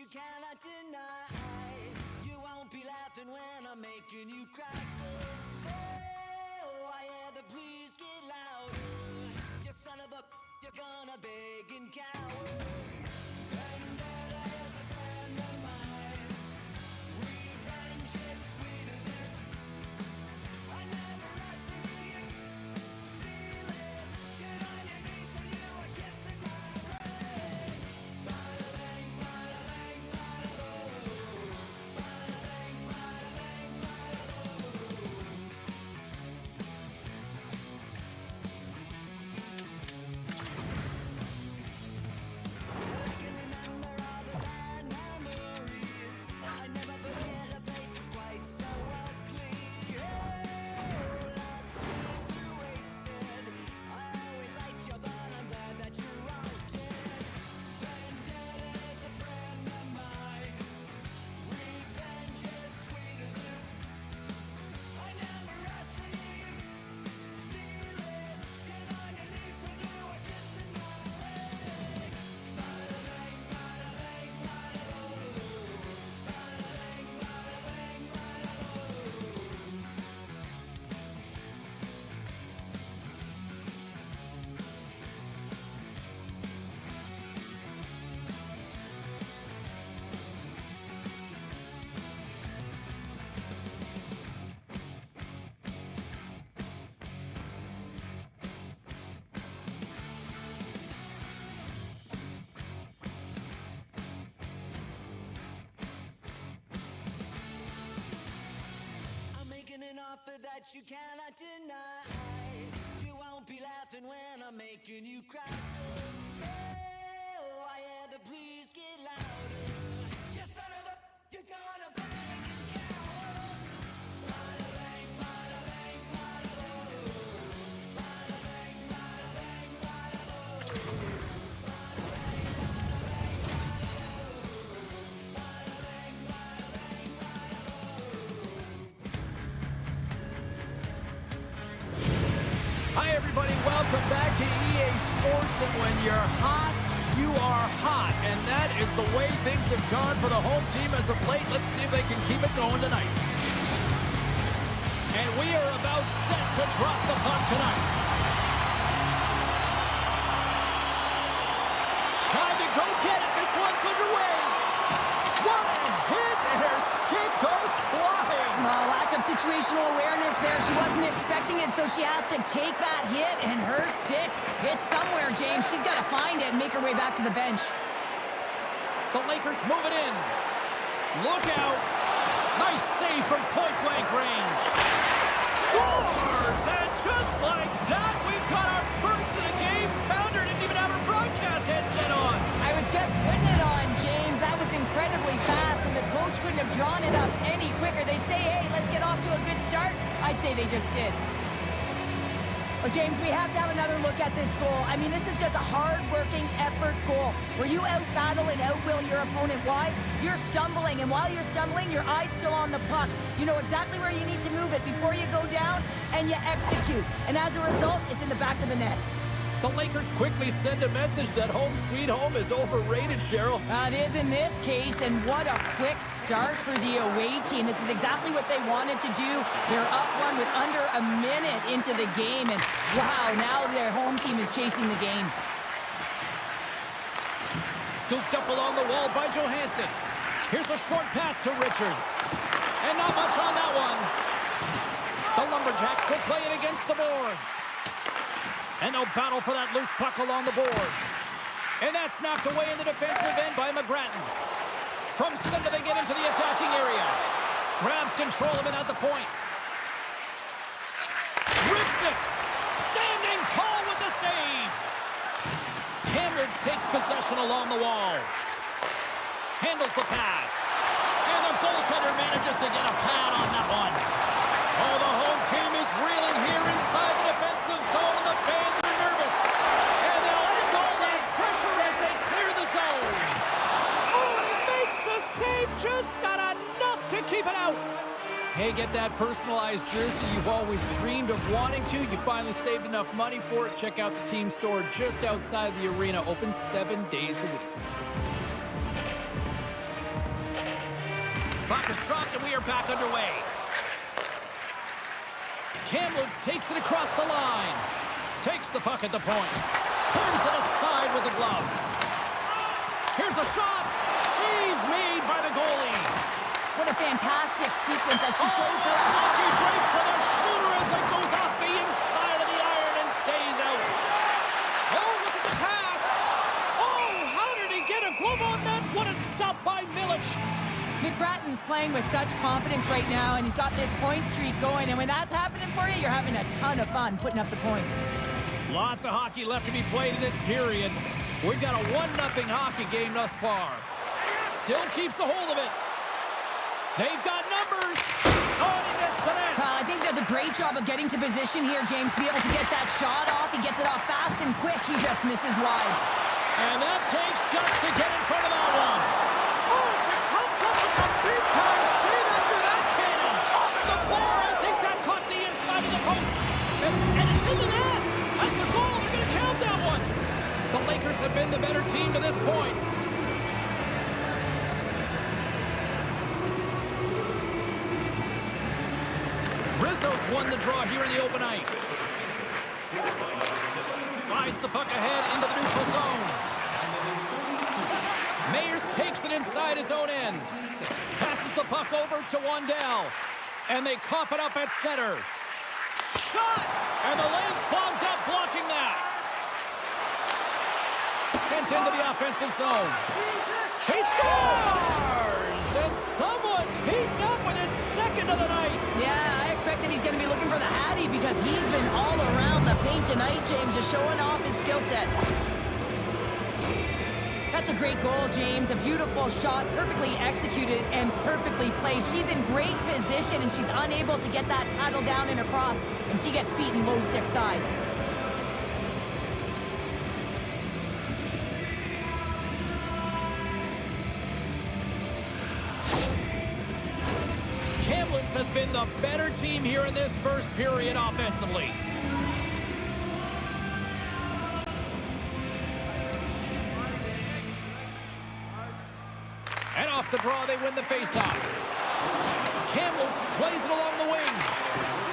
you cannot deny. You won't be laughing when I'm making you cry. 'Cause, oh, I hear the please get louder. You son of a, you're gonna beg and cower. Vendetta is a friend of mine. Revenge is sweeter than I never asked for you. Feel it, get on your knees when you are kissing my ring. Bada bang, bada bang, bada boom. Bada bang, bada bang, bada boom. I can remember all the bad memories. I never forget a face that's quite so ugly. Oh, last year's you wasted. I always liked you, but I'm glad that you're all dead. Vendetta is a friend of mine. Revenge is sweeter than I never asked for you. Feel it, get on your knees when you are kissing my ring. Bada bang, bada bang, bada boom. Bada bang, bada bang, bada boom. I'm making an offer that you cannot deny. You won't be laughing when I'm making you cry. 'Cause, oh, I hear the please get louder. You son of a, you're gonna bang and cower. Bada bang, bada bang, bada boom. Bada bang, bada bang, bada boom. Bada bang, bada bang, bada boom. Bada bang, bada bang, bada boom. Hi, everybody. Welcome back to EA Sports. And when you're hot, you are hot. And that is the way things have gone for the home team as of late. Let's see if they can keep it going tonight. And we are about set to drop the puck tonight. Time to go get it. This one's underway. What a hit. And her stick goes flying. Lack of situational awareness there. She wasn't expecting it, so she has to take that hit, and her stick hits somewhere, James. She's got to find it and make her way back to the bench. The Lakers move it in. Look out. Nice save from point-blank range. Scores! And just like that, we've got our first of the game. Pounder didn't even have her broadcast headset on. I was just putting it on, James. That was incredibly fast, and the coach couldn't have drawn it up any quicker. They say, hey, let's get off to a good start. I'd say they just did. Well, James, we have to have another look at this goal. I mean, this is just a hard-working effort goal where you out-battle and out-will your opponent. Why? You're stumbling, and while you're stumbling, your eye's still on the puck. You know exactly where you need to move it before you go down, and you execute. And as a result, it's in the back of the net. The Lakers quickly send a message that home sweet home is overrated, Cheryl. It is in this case, and what a quick start for the away team. This is exactly what they wanted to do. They're up one with under a minute into the game, and wow, now their home team is chasing the game. Scooped up along the wall by Johansson. Here's a short pass to Richards. And not much on that one. The Lumberjacks will play it against the boards. And they'll battle for that loose puck along the boards. And that's knocked away in the defensive end by McGrattan. From center, they get into the attacking area. Grabs control of it at the point. Rips it. Standing tall with the save. Hammonds takes possession along the wall. Handles the pass. And the goaltender manages to get a pad on that one. Oh, the home team is reeling here inside the defensive zone, and the fans are nervous. And they'll end all that pressure as they clear the zone. Oh, he makes the save, just not enough to keep it out. Hey, get that personalized jersey you've always dreamed of wanting to. You finally saved enough money for it. Check out the team store just outside the arena, open 7 days a week. Puck is dropped and we are back underway. Kamloops takes it across the line. Takes the puck at the point. Turns it aside with the glove. Here's a shot. Save made by the goalie. What a fantastic sequence as she shows her. Lucky break for the shooter as it goes off the inside of the iron and stays out. Oh, look at the pass. Oh, how did he get a glove on that? What a stop by Milic. McBratton's playing with such confidence right now, and he's got this point streak going. And when that's happening for you, you're having a ton of fun putting up the points. Lots of hockey left to be played in this period. We've got a 1-0 hockey game thus far. Still keeps a hold of it. They've got numbers. Oh, he missed the net. I think he does a great job of getting to position here, James, to be able to get that shot off. He gets it off fast and quick. He just misses wide. And that takes guts to get in front of that one. Oh, she comes up with a big-time save after that cannon. Off the bar, I think that caught the inside of the post. And it's in the net. That's a goal. They're going to count that one. The Lakers have been the better team to this point. Rizzo's won the draw here in the open ice. Slides the puck ahead into the neutral zone. Mayers takes it inside his own end. Passes the puck over to Wandell. And they cough it up at center. Shot! And the lane's clogged up, blocking that. Sent into the offensive zone. He scores! And someone's heating up with his second of the night. Yeah, I expect that he's going to be looking for the Hattie because he's been all around the paint tonight, James, just showing off his skill set. That's a great goal, James. A beautiful shot, perfectly executed and perfectly placed. She's in great position, and she's unable to get that paddle down and across, and she gets beaten low stick side. Kamloops has been the better team here in this first period offensively. And off the draw, they win the faceoff. Kamloops plays it along the wing.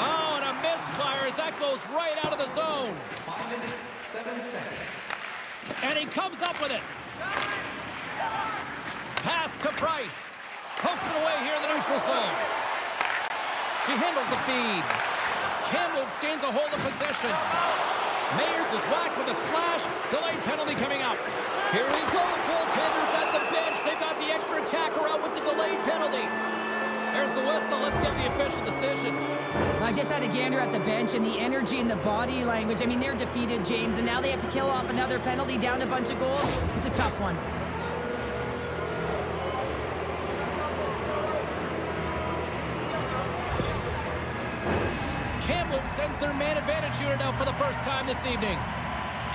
Oh, and a misfire as that goes right out of the zone. 5 minutes, 7 seconds. And he comes up with it. Pass to Price. Pokes it away here in the neutral zone. She handles the feed. Kamloops gains a hold of possession. Mayers is whacked with a slash. Delayed penalty coming up. Here we go. Goaltenders at the bench. They've got the extra attacker out with the delayed penalty. There's the whistle. Let's get the official decision. I just had a gander at the bench, and the energy and the body language. I mean, they're defeated, James, and now they have to kill off another penalty, down a bunch of goals. It's a tough one. Kamloops sends their man advantage unit out for the first time this evening.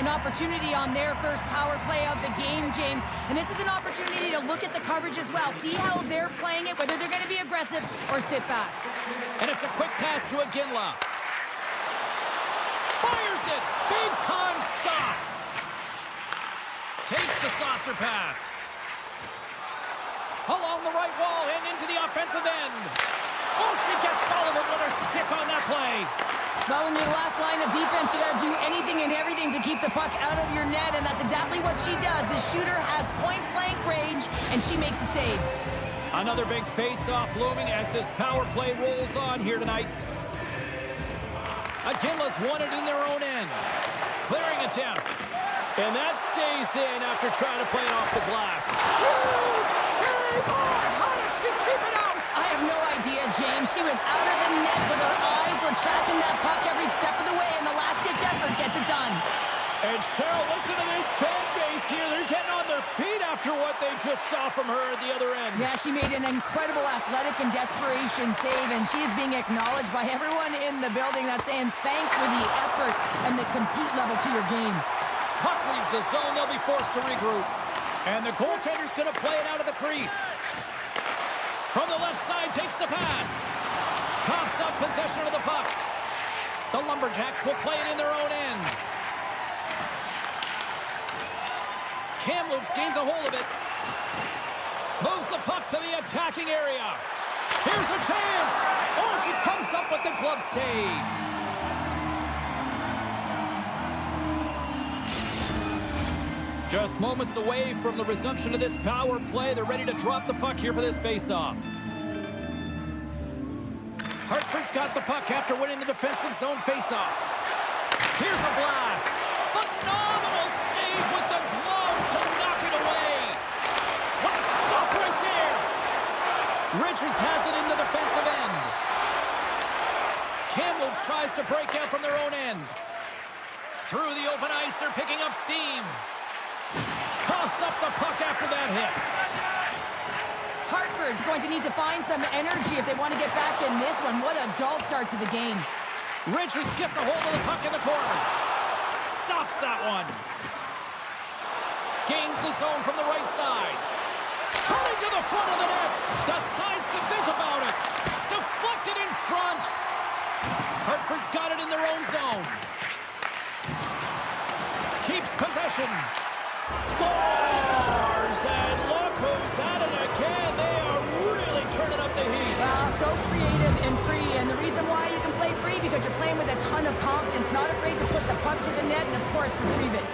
An opportunity on their first power play of the game, James. And this is an opportunity to look at the coverage as well. See how they're playing it, whether they're going to be aggressive or sit back. And it's a quick pass to Aginla. Fires it! Big time stop! Takes the saucer pass. Along the right wall and into the offensive end. Oh, she gets Sullivan with her stick on that play. Well, in your last line of defense, you got to do anything and everything to keep the puck out of your net, and that's exactly what she does. The shooter has point-blank range, and she makes a save. Another big face-off looming as this power play rolls on here tonight. Aginla's won it in their own end. Clearing attempt. And that stays in after trying to play it off the glass. Huge save! Oh, how does she keep it out? I have no idea, James. She was out of the net, but her eyes were tracking that puck every step of the way, and the last-ditch effort gets it done. And Cheryl, listen to this fan base here. They're getting on their feet after what they just saw from her at the other end. Yeah, she made an incredible athletic and desperation save, and she is being acknowledged by everyone in the building that's saying thanks for the effort and the compete level to your game. Puck leaves the zone. They'll be forced to regroup. And the goaltender's going to play it out of the crease. From the left side, takes the pass. Coughs up possession of the puck. The Lumberjacks will play it in their own end. Kamloops gains a hold of it. Moves the puck to the attacking area. Here's a chance. Oh, she comes up with the glove save. Just moments away from the resumption of this power play. They're ready to drop the puck here for this faceoff. Hartford's got the puck after winning the defensive zone faceoff. Here's a blast. Phenomenal save with the glove to knock it away. What a stop right there. Richards has it in the defensive end. Kamloops tries to break out from their own end. Through the open ice, they're picking up steam. Toss up the puck after that hit. Hartford's going to need to find some energy if they want to get back in this one. What a dull start to the game. Richards gets a hold of the puck in the corner. Stops that one. Gains the zone from the right side. Turning to the front of the net. Decides to think about it. Deflected in front. Hartford's got it in their own zone. Keeps possession. Scores! And look who's at it again. They are really turning up the heat. So creative and free. And the reason why you can play free, because you're playing with a ton of confidence, not afraid to put the puck to the net and, of course, retrieve it.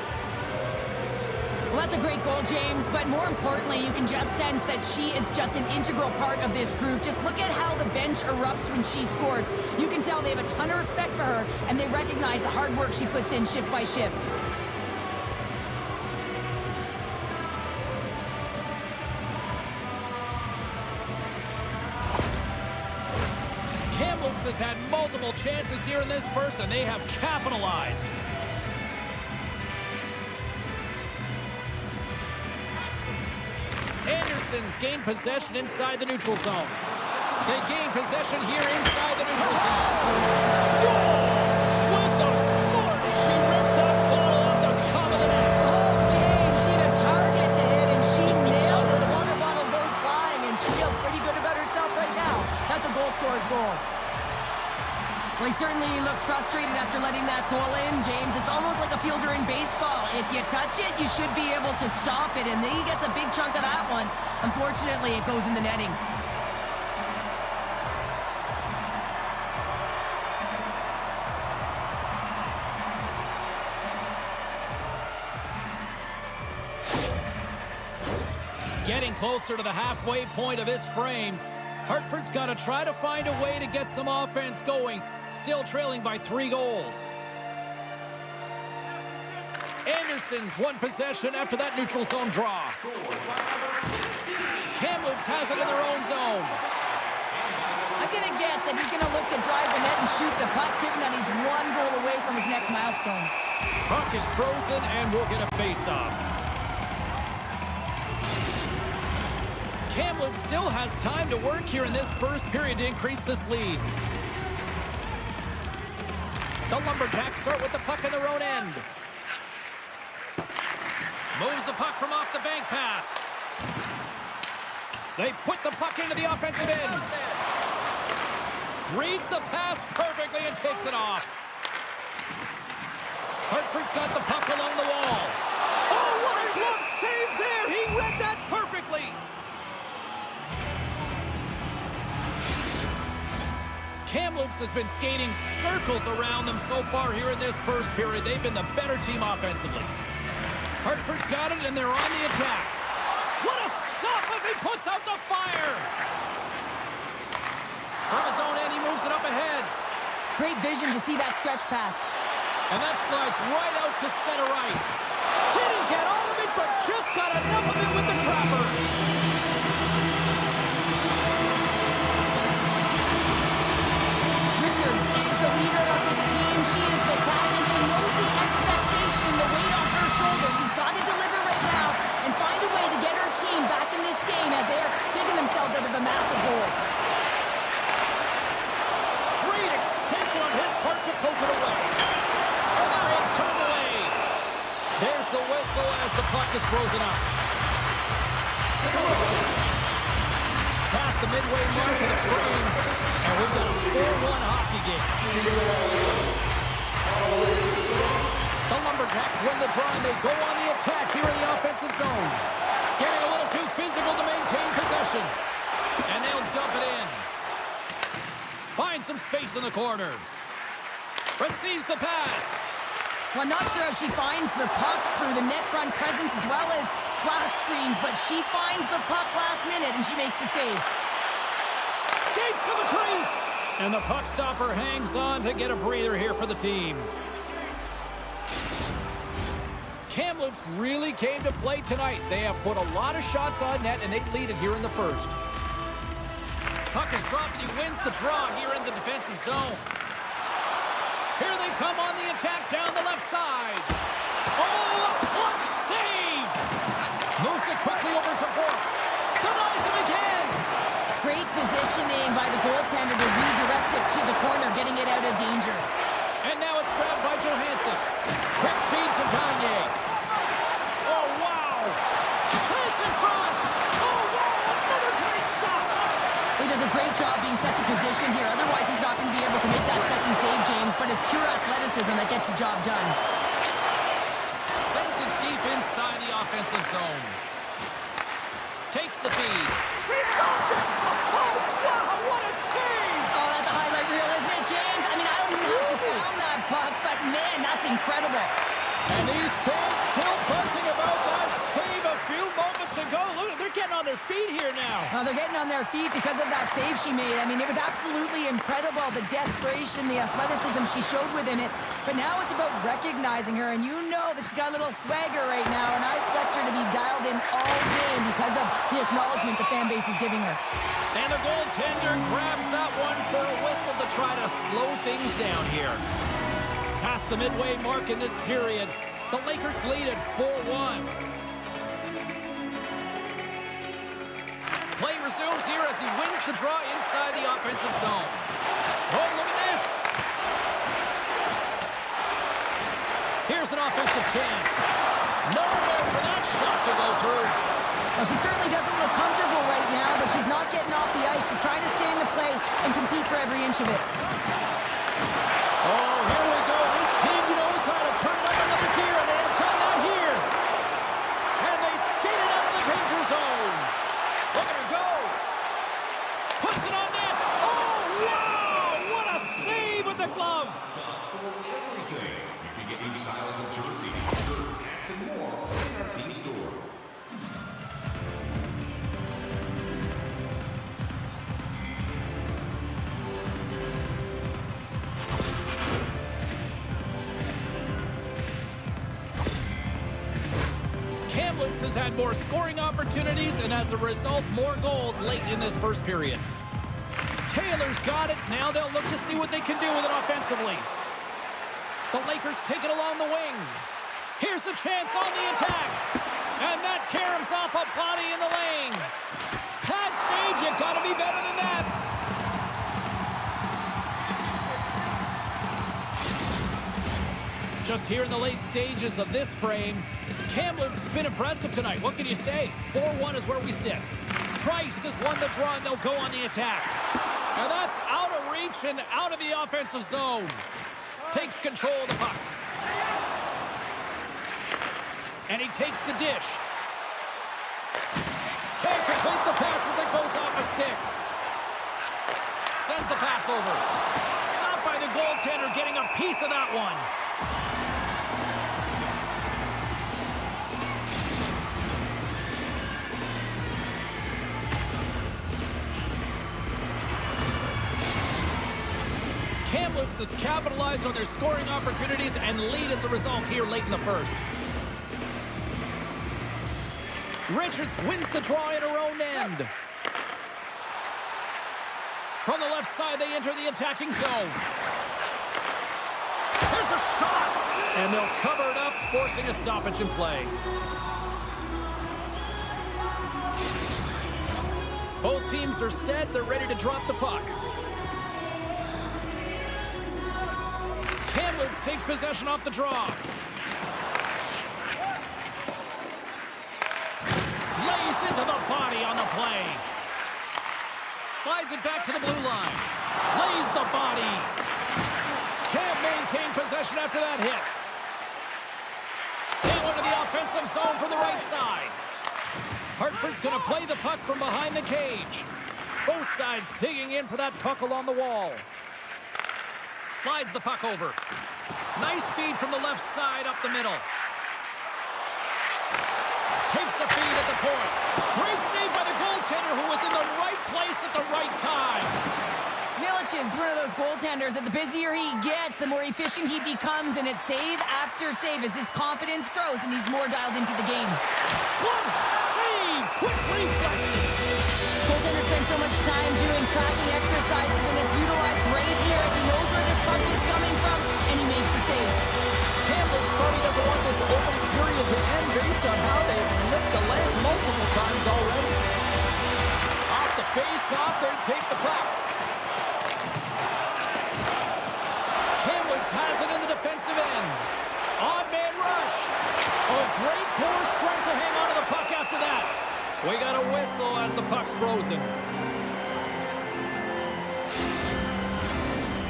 Well, that's a great goal, James, but more importantly, you can just sense that she is just an integral part of this group. Just look at how the bench erupts when she scores. You can tell they have a ton of respect for her, and they recognize the hard work she puts in shift by shift. Kamloops has had multiple chances here in this first, and they have capitalized. Anderson's gained possession inside the neutral zone. They gain possession here inside the neutral zone. Scores with authority. She rips that ball off the top of the net. Oh, James, she had a target to hit, and she nailed it. The water bottle goes flying, and she feels pretty good about herself right now. That's a goal scorer's goal. Well, he certainly looks frustrated after letting that goal in, James. It's almost like a fielder in baseball. If you touch it, you should be able to stop it, and he gets a big chunk of that one. Unfortunately, it goes in the netting. Getting closer to the halfway point of this frame. Hartford's got to try to find a way to get some offense going. Still trailing by 3 goals. Anderson's won possession after that neutral zone draw. Kamloops has it in their own zone. I'm going to guess that he's going to look to drive the net and shoot the puck, given that he's 1 goal away from his next milestone. Puck is frozen, and we'll get a face-off. Kamloops still has time to work here in this first period to increase this lead. The Lumberjacks start with the puck in their own end. Moves the puck from off the bank pass. They put the puck into the offensive end. Reads the pass perfectly and picks it off. Hartford's got the puck along the wall. Oh, what a glove save there! He read that perfectly! Kamloops has been skating circles around them so far here in this first period. They've been the better team offensively. Hartford's got it, and they're on the attack. What a stop as he puts out the fire! From his own end, he moves it up ahead. Great vision to see that stretch pass. And that slides right out to center ice. Didn't get all of it, but just got enough of it with the trapper. Richards is the leader of this team. She is the captain. She knows the expectation, the weight on her shoulders. She's got to deliver right now and find a way to get her team back in this game as they're digging themselves out of a massive hole. Great extension on his part to poke it away. And that one's turned away. There's the whistle as the puck is frozen up. Past the midway mark of the frame, and we've got a 4-1 hockey game. The Lumberjacks win the draw, and they go on the attack here in the offensive zone. Getting a little too physical to maintain possession. dump it in. Finds some space in the corner. Receives the pass. Well, I'm not sure how she finds the puck through the net front presence as well as flash screens, but she finds the puck last minute and she makes the save. Skates to the crease. And the puck stopper hangs on to get a breather here for the team. Kamloops really came to play tonight. They have put a lot of shots on net, and they lead it here in the first. Puck is dropped, and he wins the draw here in the defensive zone. Here they come on the attack down the left side. Oh, a clutch save! Moves it quickly over to Bork. Denies him again! Great positioning by the goaltender to redirect it to the corner, getting it out of danger. And now it's grabbed by Johansson. Quick feed to Gagne. Oh, wow! Chance in front! Oh, wow! Another great stop! He does a great job being such a position here. Otherwise, he's not going to be able to make that second save, James. But it's pure athleticism that gets the job done. Sends it deep inside the offensive zone. Takes the feed. She stopped it! Oh, wow! What a save! Oh, that's a highlight reel, isn't it, James? I mean, I don't know how she found that puck, but man, that's incredible. And these fans still buzzing about that save a few moments ago. Look, they're getting on their feet here now. They're getting on their feet because of that save she made. I mean, it was absolutely incredible, the desperation, the athleticism she showed within it. But now it's about recognizing her, and you know that she's got a little swagger right now, and I expect her to be dialed in all game because of the acknowledgement the fan base is giving her. And the goaltender grabs that one for a whistle to try to slow things down here. Past the midway mark in this period, the Lakers lead at 4-1. Play resumes here as he wins the draw inside the offensive zone. Oh, look at this! Here's an offensive chance. Nowhere for that shot to go through. Well, she certainly doesn't look comfortable right now, but she's not getting off the ice. She's trying to stay in the play and compete for every inch of it. Oh, here we go. This team knows how to turn it up another gear, and they have done that here. And they skated out of the danger zone. Look at her go. Puts it on net. Oh, wow! What a save with the glove. Everything. You can get new styles of jerseys, shirts, hats, and more in our team store. Kamloops has had more scoring opportunities and as a result more goals late in this first period. Taylor's got it. Now they'll look to see what they can do with it offensively. The Lakers take it along the wing. Here's a chance on the attack. And that caroms off a body in the lane. Pad save, you gotta be better than that. Just here in the late stages of this frame, Kamloops has been impressive tonight. What can you say? 4-1 is where we sit. Price has won the draw, and they'll go on the attack. And that's out of reach and out of the offensive zone. Takes control of the puck. And he takes the dish. Can't complete the pass as it goes off a stick. Sends the pass over. Stopped by the goaltender, getting a piece of that one. Kamloops has capitalized on their scoring opportunities and lead as a result here late in the first. Richards wins the draw in her own end. From the left side, they enter the attacking zone. There's a shot! And they'll cover it up, forcing a stoppage in play. Both teams are set. They're ready to drop the puck. Kamloops takes possession off the draw. Lays into the body on the play. Slides it back to the blue line. Lays the body. Can't maintain possession after that hit. Now into the offensive zone from the right side. Hartford's going to play the puck from behind the cage. Both sides digging in for that puck along the wall. Slides the puck over. Nice feed from the left side up the middle. Takes the feed at the point. Great save by the goaltender who was in the right place at the right time. Milic is one of those goaltenders that the busier he gets, the more efficient he becomes, and it's save after save as his confidence grows and he's more dialed into the game. Glove save! Quick reflexes! Goaltender spends so much time doing tracking exercises, and it's utilized right here as he knows where this puck is coming from, and he makes the save. Kamloops thought he doesn't want this opening period to end based on how they've licked the land multiple times already. Off the face-off, they take the puck. Kamloops has it in the defensive end. Odd man rush. Oh, great core strength to hang on to the puck after that. We got a whistle as the puck's frozen.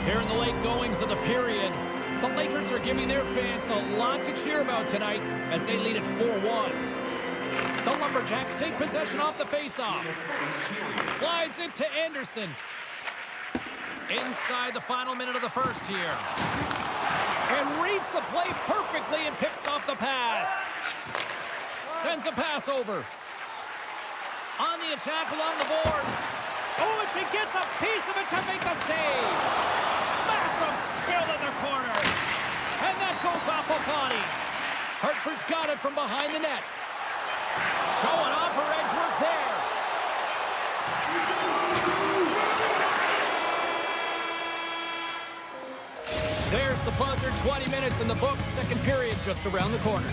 Here in the late goings of the period, the Lakers are giving their fans a lot to cheer about tonight as they lead at 4-1. The Lumberjacks take possession off the faceoff. Slides it to Anderson. Inside the final minute of the first here. And reads the play perfectly and picks off the pass. Sends a pass over. On the attack along the boards. Oh, and she gets a piece of it to make the save. Massive spill in the corner. And that goes off a body. Hartford's got it from behind the net. Showing off her edge work there. There's the buzzer. 20 minutes in the books. Second period just around the corner.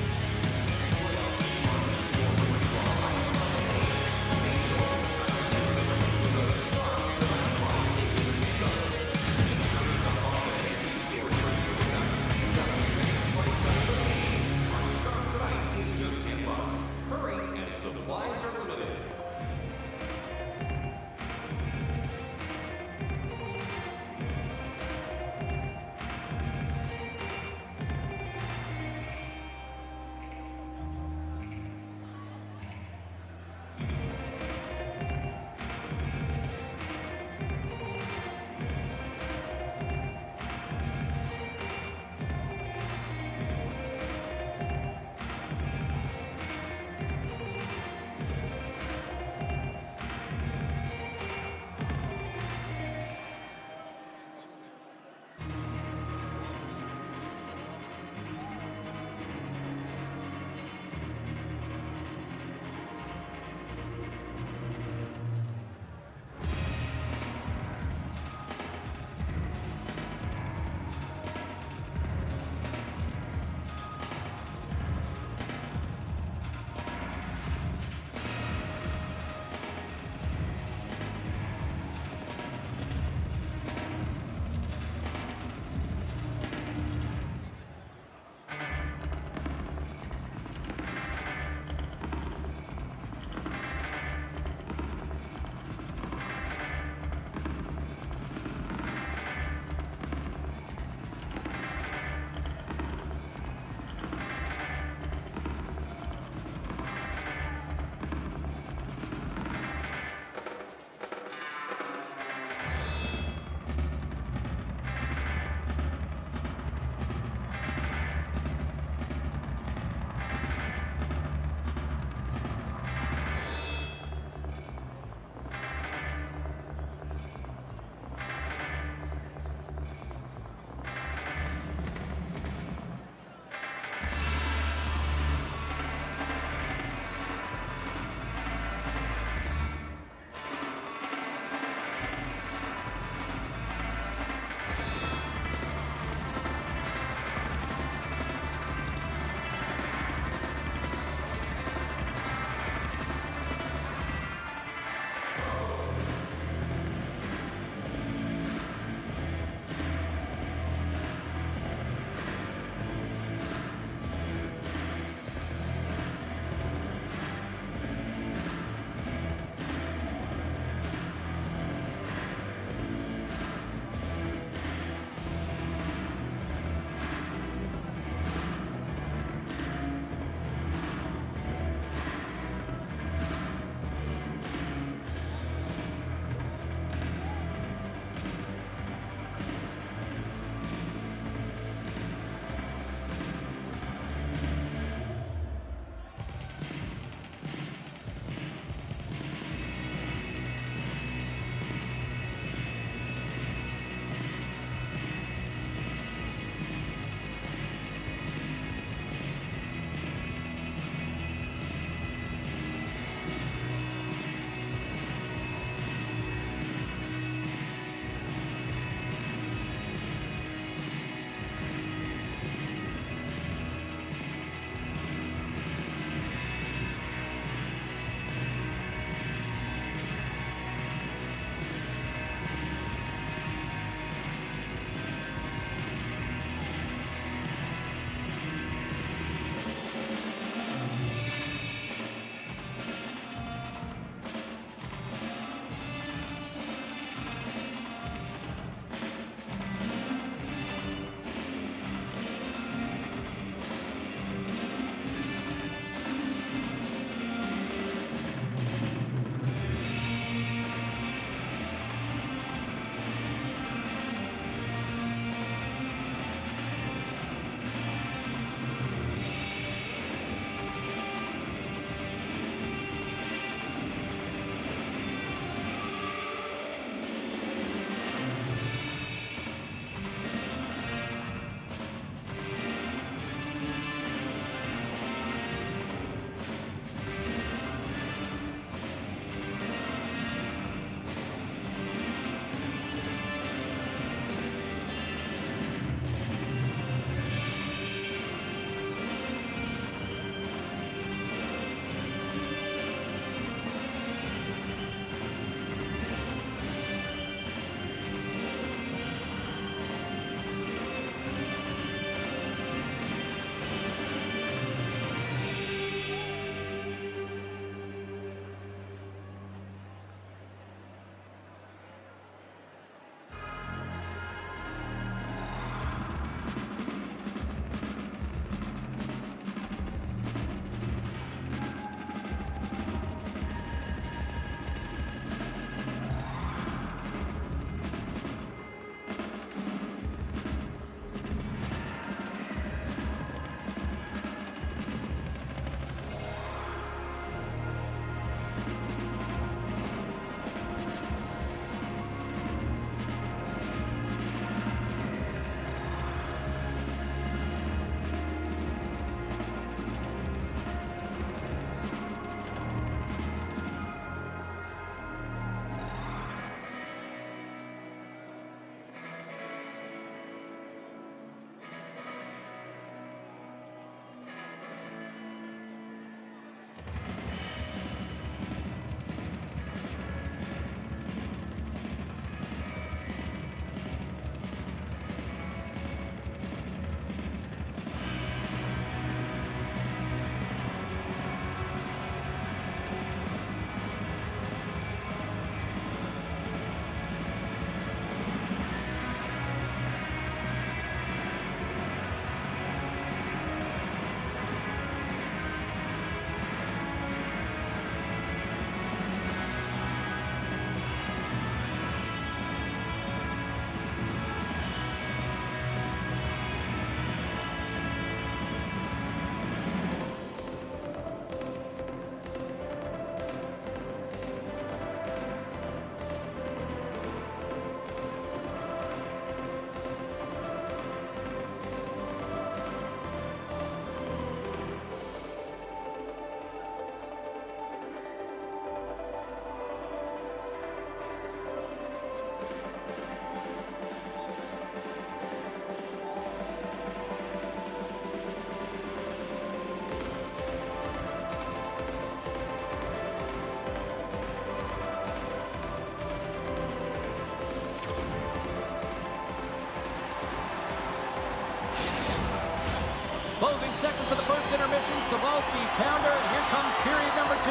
seconds of the first intermission. Savalsky, pounder. Here comes period number 2.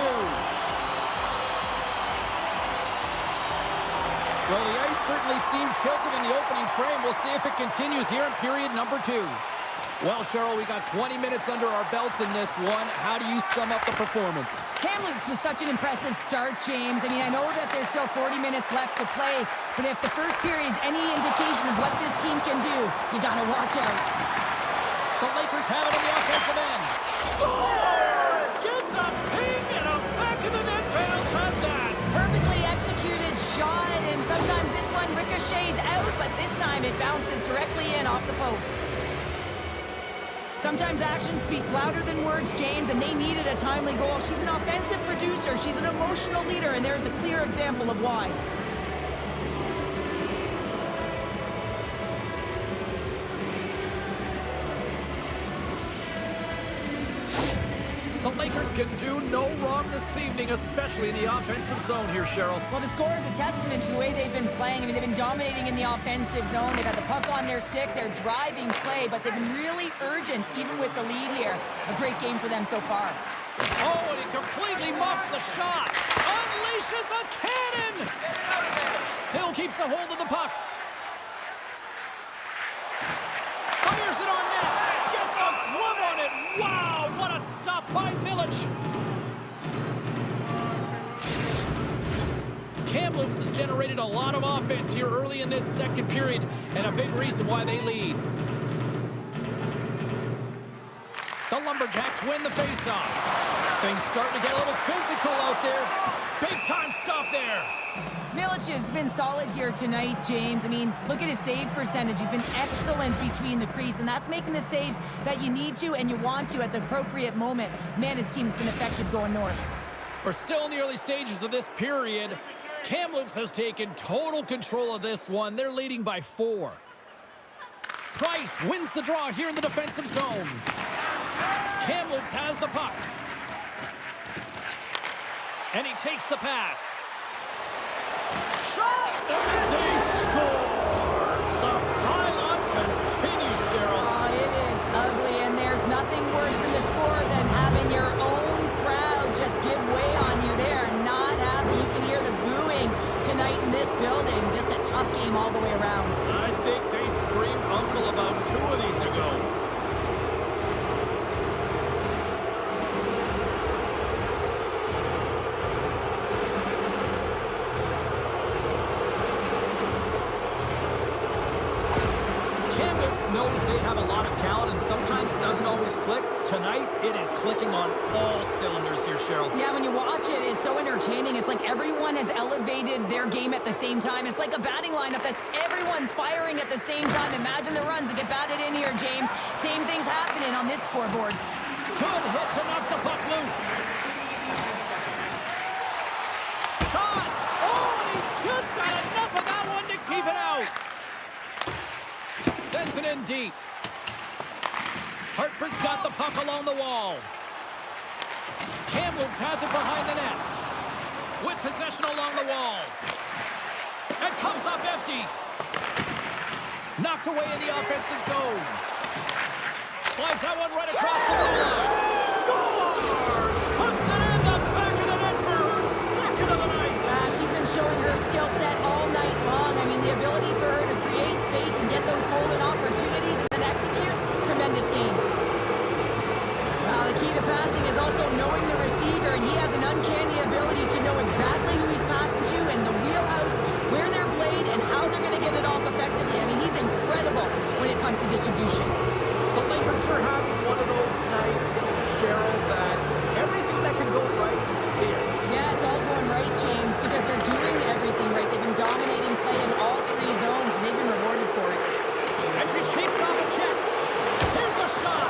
Well, the ice certainly seemed tilted in the opening frame. We'll see if it continues here in period number 2. Well, Cheryl, we got 20 minutes under our belts in this one. How do you sum up the performance? Kamloops was such an impressive start, James. I mean, I know that there's still 40 minutes left to play, but if the first period's any indication of what this team can do, you gotta watch out. The Lakers have it in the offensive end. Scores! Gets a ping and a back of the net bounce on that. Perfectly executed shot, and sometimes this one ricochets out, but this time it bounces directly in off the post. Sometimes actions speak louder than words, James, and they needed a timely goal. She's an offensive producer. She's an emotional leader, and there's a clear example of why. The Lakers can do no wrong this evening, especially in the offensive zone here, Cheryl. Well, the score is a testament to the way they've been playing. I mean, they've been dominating in the offensive zone. They've had the puck on their stick. They're driving play, but they've been really urgent, even with the lead here. A great game for them so far. Oh, and he completely muffs the shot. Unleashes a cannon. Still keeps a hold of the puck. Fires it on net. Gets a glove on it. Wow, what a stop by Milic. Kamloops has generated a lot of offense here early in this second period, and a big reason why they lead. The Lumberjacks win the faceoff. Things starting to get a little physical out there. Big time stop there. Milic has been solid here tonight, James. I mean, look at his save percentage. He's been excellent between the crease, and that's making the saves that you need to and you want to at the appropriate moment. Man, his team's been effective going north. We're still in the early stages of this period. Kamloops has taken total control of this one. They're leading by 4. Price wins the draw here in the defensive zone. Kamloops has the puck. And he takes the pass. Shot! They score! The pylon continues, Cheryl. Oh, it is ugly, and there's nothing worse in the score than having your own crowd just give way on you. They are not happy. You can hear the booing tonight in this building. Just a tough game all the way around. I think they screamed uncle about 2 of these ago. Knows they have a lot of talent and sometimes doesn't always click. Tonight, it is clicking on all cylinders here, Cheryl. Yeah, when you watch it, it's so entertaining. It's like everyone has elevated their game at the same time. It's like a batting lineup that's everyone's firing at the same time. Imagine the runs that get batted in here, James. Same thing's happening on this scoreboard. Good hit to knock the puck loose. Shot! Oh, he just got enough of that one to keep it out. Sends it in deep. Hartford's got the puck along the wall. Kamloops has it behind the net. With possession along the wall. And comes up empty. Knocked away in the offensive zone. Slides that one right across the blue line. Scores! Puts it in the back of the net for her second of the night. She's been showing her skill set all night long. I mean, the ability for her to create space and get those golden opportunities and then execute, tremendous game. The key to passing is also knowing the receiver, and he has an uncanny ability to know exactly who he's passing to and the wheelhouse, where they're played, and how they're going to get it off effectively. I mean, he's incredible when it comes to distribution. The Lakers are having one of those nights, Cheryl, that everything that can go right is. Yeah, it's all going right, James, because they're doing everything right. They've been dominating play in all 3 zones, and they've been rewarded for it. And she shakes off a check. Here's a shot.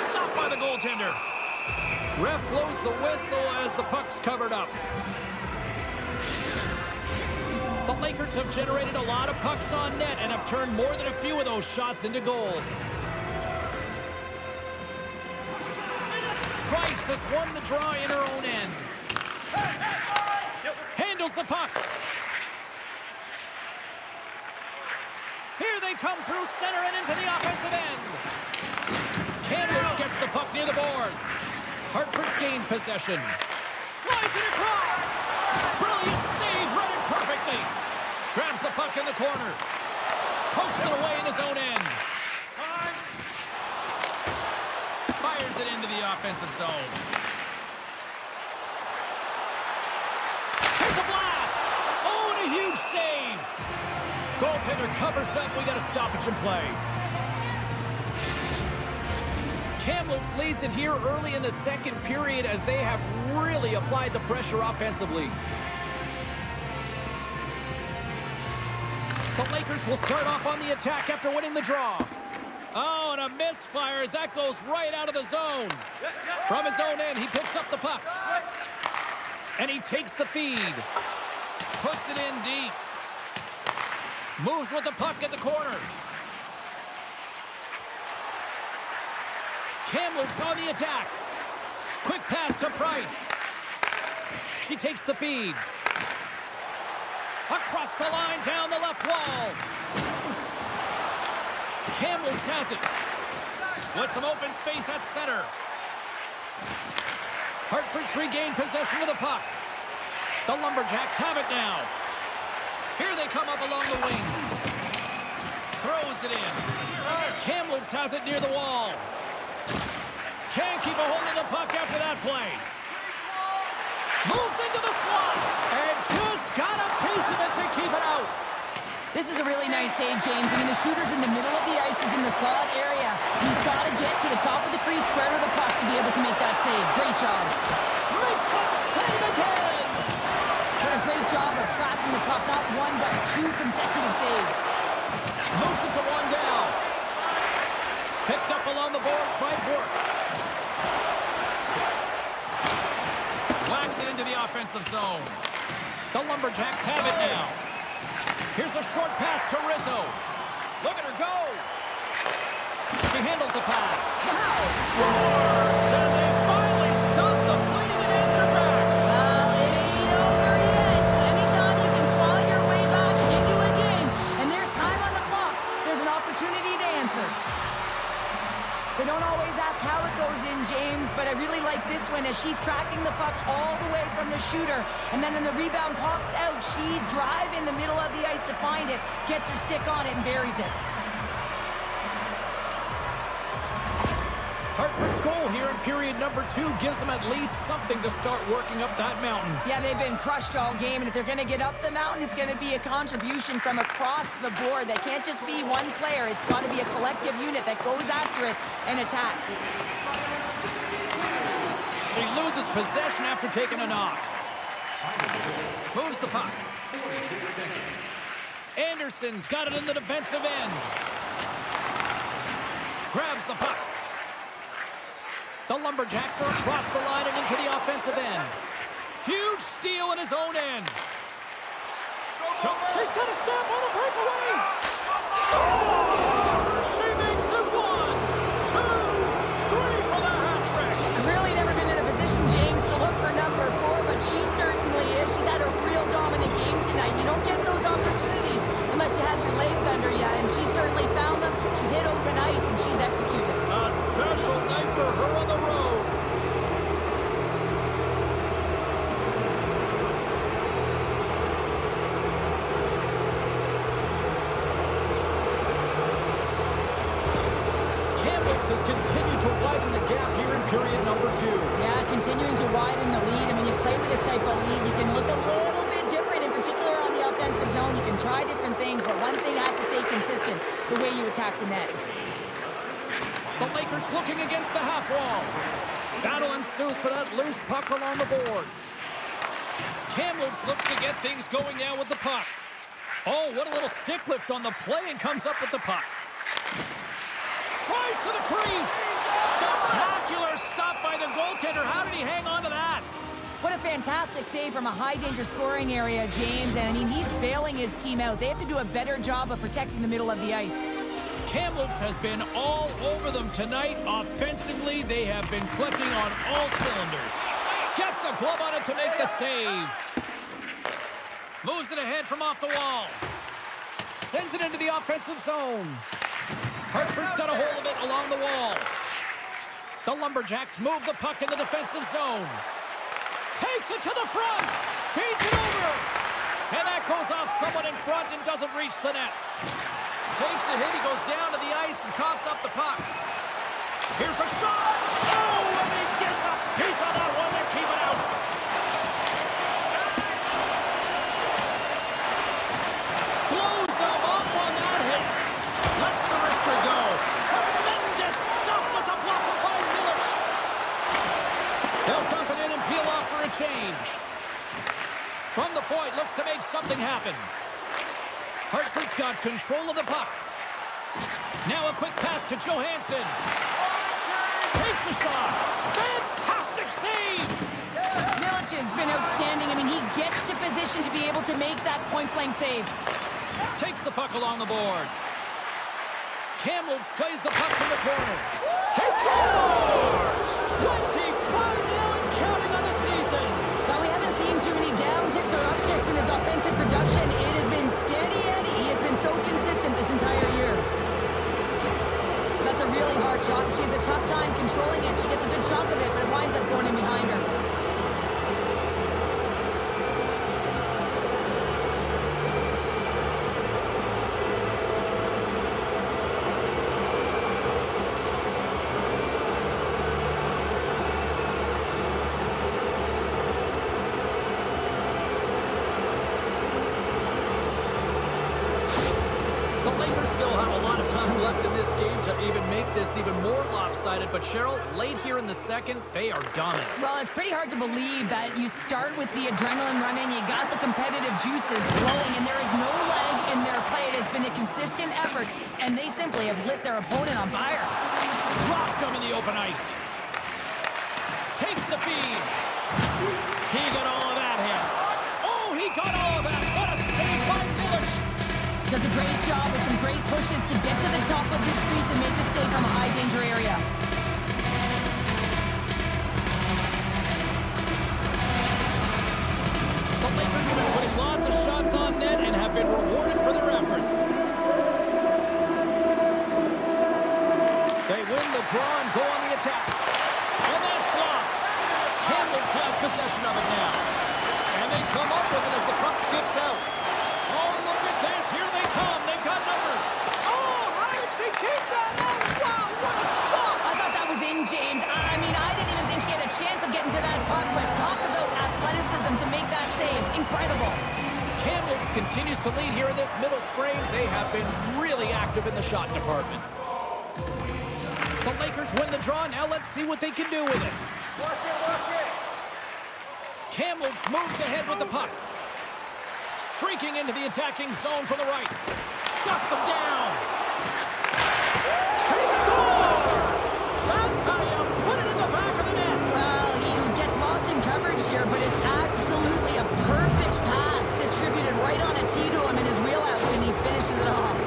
Stopped by the goaltender. Ref blows the whistle as the puck's covered up. The Lakers have generated a lot of pucks on net and have turned more than a few of those shots into goals. Price has won the draw in her own end. Handles the puck. Here they come through center and into the offensive end. Kamloops gets the puck near the boards. Hartford's gained possession. Slides it across. Brilliant save, read it perfectly. Grabs the puck in the corner. Pokes it away in his own end. Fires it into the offensive zone. Here's a blast. Oh, and a huge save. Goaltender covers up. We got a stoppage in play. Kamloops leads it here early in the second period as they have really applied the pressure offensively. The Lakers will start off on the attack after winning the draw. Oh, and a misfire as that goes right out of the zone. From his own end, he picks up the puck. And he takes the feed. Puts it in deep. Moves with the puck at the corner. Kamloops on the attack. Quick pass to Price. She takes the feed. Across the line, down the left wall. Kamloops has it. With some open space at center. Hartford's regained possession of the puck. The Lumberjacks have it now. Here they come up along the wing. Throws it in. Kamloops has it near the wall. Can't keep a hold of the puck after that play. Moves into the slot. And just got a piece of it to keep it out. This is a really nice save, James. I mean, the shooter's in the middle of the ice. He's in the slot area. He's got to get to the top of the crease square to the puck to be able to make that save. Great job. Makes the save again. What a great job of tracking the puck. Not one, but two consecutive saves. Moves it to one down. Picked up along the boards by Bork. Whacks it into the offensive zone. The Lumberjacks have it now. Here's a short pass to Rizzo. Look at her go. She handles the pass. Scores! And they finally stop the bleeding and answer back. Well, it ain't over yet. Anytime you can claw your way back into a game, and there's time on the clock, there's an opportunity to answer. They don't always ask how it goes in, James, but I really like this one as she's tracking the puck all the way from the shooter. And then when the rebound pops out, she's driving the middle of the ice to find it, gets her stick on it, and buries it. Hartford's goal here in period number 2 gives them at least something to start working up that mountain. Yeah, they've been crushed all game, and if they're going to get up the mountain, it's going to be a contribution from across the board. That can't just be one player. It's got to be a collective unit that goes after it and attacks. She loses possession after taking a knock. Moves the puck. Anderson's got it in the defensive end. Grabs the puck. The Lumberjacks are across the line and into the offensive end. Huge steal in his own end. She's got a step on a breakaway. Score! She makes it 1, 2, 3 for the hat trick. I've really never been in a position, James, to look for number 4, but she certainly is. She's had a real dominant game tonight. You don't get those opportunities unless you have your legs under you, and she certainly found them. She's hit open ice, and she's executed. A special night for her on the road. Kamloops has continued to widen the gap here in period number 2. Yeah, continuing to widen the lead, and when you play with this type of lead, you can look a little bit different, in particular on the offensive zone. You can try different things, but one thing has to stay consistent, the way you attack the net. The Lakers looking against the half wall. Battle ensues for that loose puck along the boards. Kamloops looks to get things going now with the puck. Oh, what a little stick lift on the play and comes up with the puck. Tries to the crease. Spectacular stop by the goaltender. How did he hang on to that? What a fantastic save from a high-danger scoring area, James. And, I mean, he's bailing his team out. They have to do a better job of protecting the middle of the ice. Kamloops has been all over them tonight. Offensively, they have been clicking on all cylinders. Gets a glove on it to make the save. Moves it ahead from off the wall. Sends it into the offensive zone. Hartford's got a hold of it along the wall. The Lumberjacks move the puck in the defensive zone. Takes it to the front. Feeds it over. And that goes off someone in front and doesn't reach the net. Takes a hit. He goes down to the ice and coughs up the puck. Here's a shot. Oh, and he gets a piece of that one to keep it out. Blows him up on that hit. Lets the wrister go. Tremendous stuff with the block by Milic. They'll dump it in and peel off for a change. From the point, looks to make something happen. Hartford's got control of the puck. Now a quick pass to Johansson. Takes a shot. Fantastic save. Milic has been outstanding. I mean, he gets to position to be able to make that point-blank save. Takes the puck along the boards. Kamloops plays the puck from the corner. He scores! 25 now and counting on the season. While we haven't seen too many downticks or upticks in his offensive production, it has been steady Eddie. He has been so consistent this entire year. That's a really hard shot. She has a tough time controlling it. She gets a good chunk of it, but it winds up going in behind her. Even more lopsided, but Cheryl, late here in the second, they are dominant. Well, it's pretty hard to believe that you start with the adrenaline running, you got the competitive juices flowing, and there is no lag in their play. It has been a consistent effort, and they simply have lit their opponent on fire. Dropped him in the open ice. Takes the feed. He got all of that hit. Oh, he got all of that. What a save by Milic. Does a great job with some great pushes to get to the top of this crease and make the save from a high-danger area. The Lakers have been putting lots of shots on net and have been rewarded for their efforts. They win the draw and go on the attack. And that's blocked. Kamloops has possession of it now. And they come up with it as the puck skips out. Oh, look at this. Here they come. They've got numbers. Oh, how did she keep that out? Wow, what a stop. I thought that was in, James. I mean, I didn't even think she had a chance of getting to that puck, but talk about athleticism to make that save. Incredible. Kamloops continues to lead here in this middle frame. They have been really active in the shot department. The Lakers win the draw. Now let's see what they can do with it. Kamloops moves ahead with the puck. Streaking into the attacking zone from the right. Shuts him down. He scores! That's how you put it in the back of the net. Well, he gets lost in coverage here, but it's absolutely a perfect pass distributed right on a tee to him in his wheelhouse, and he finishes it off.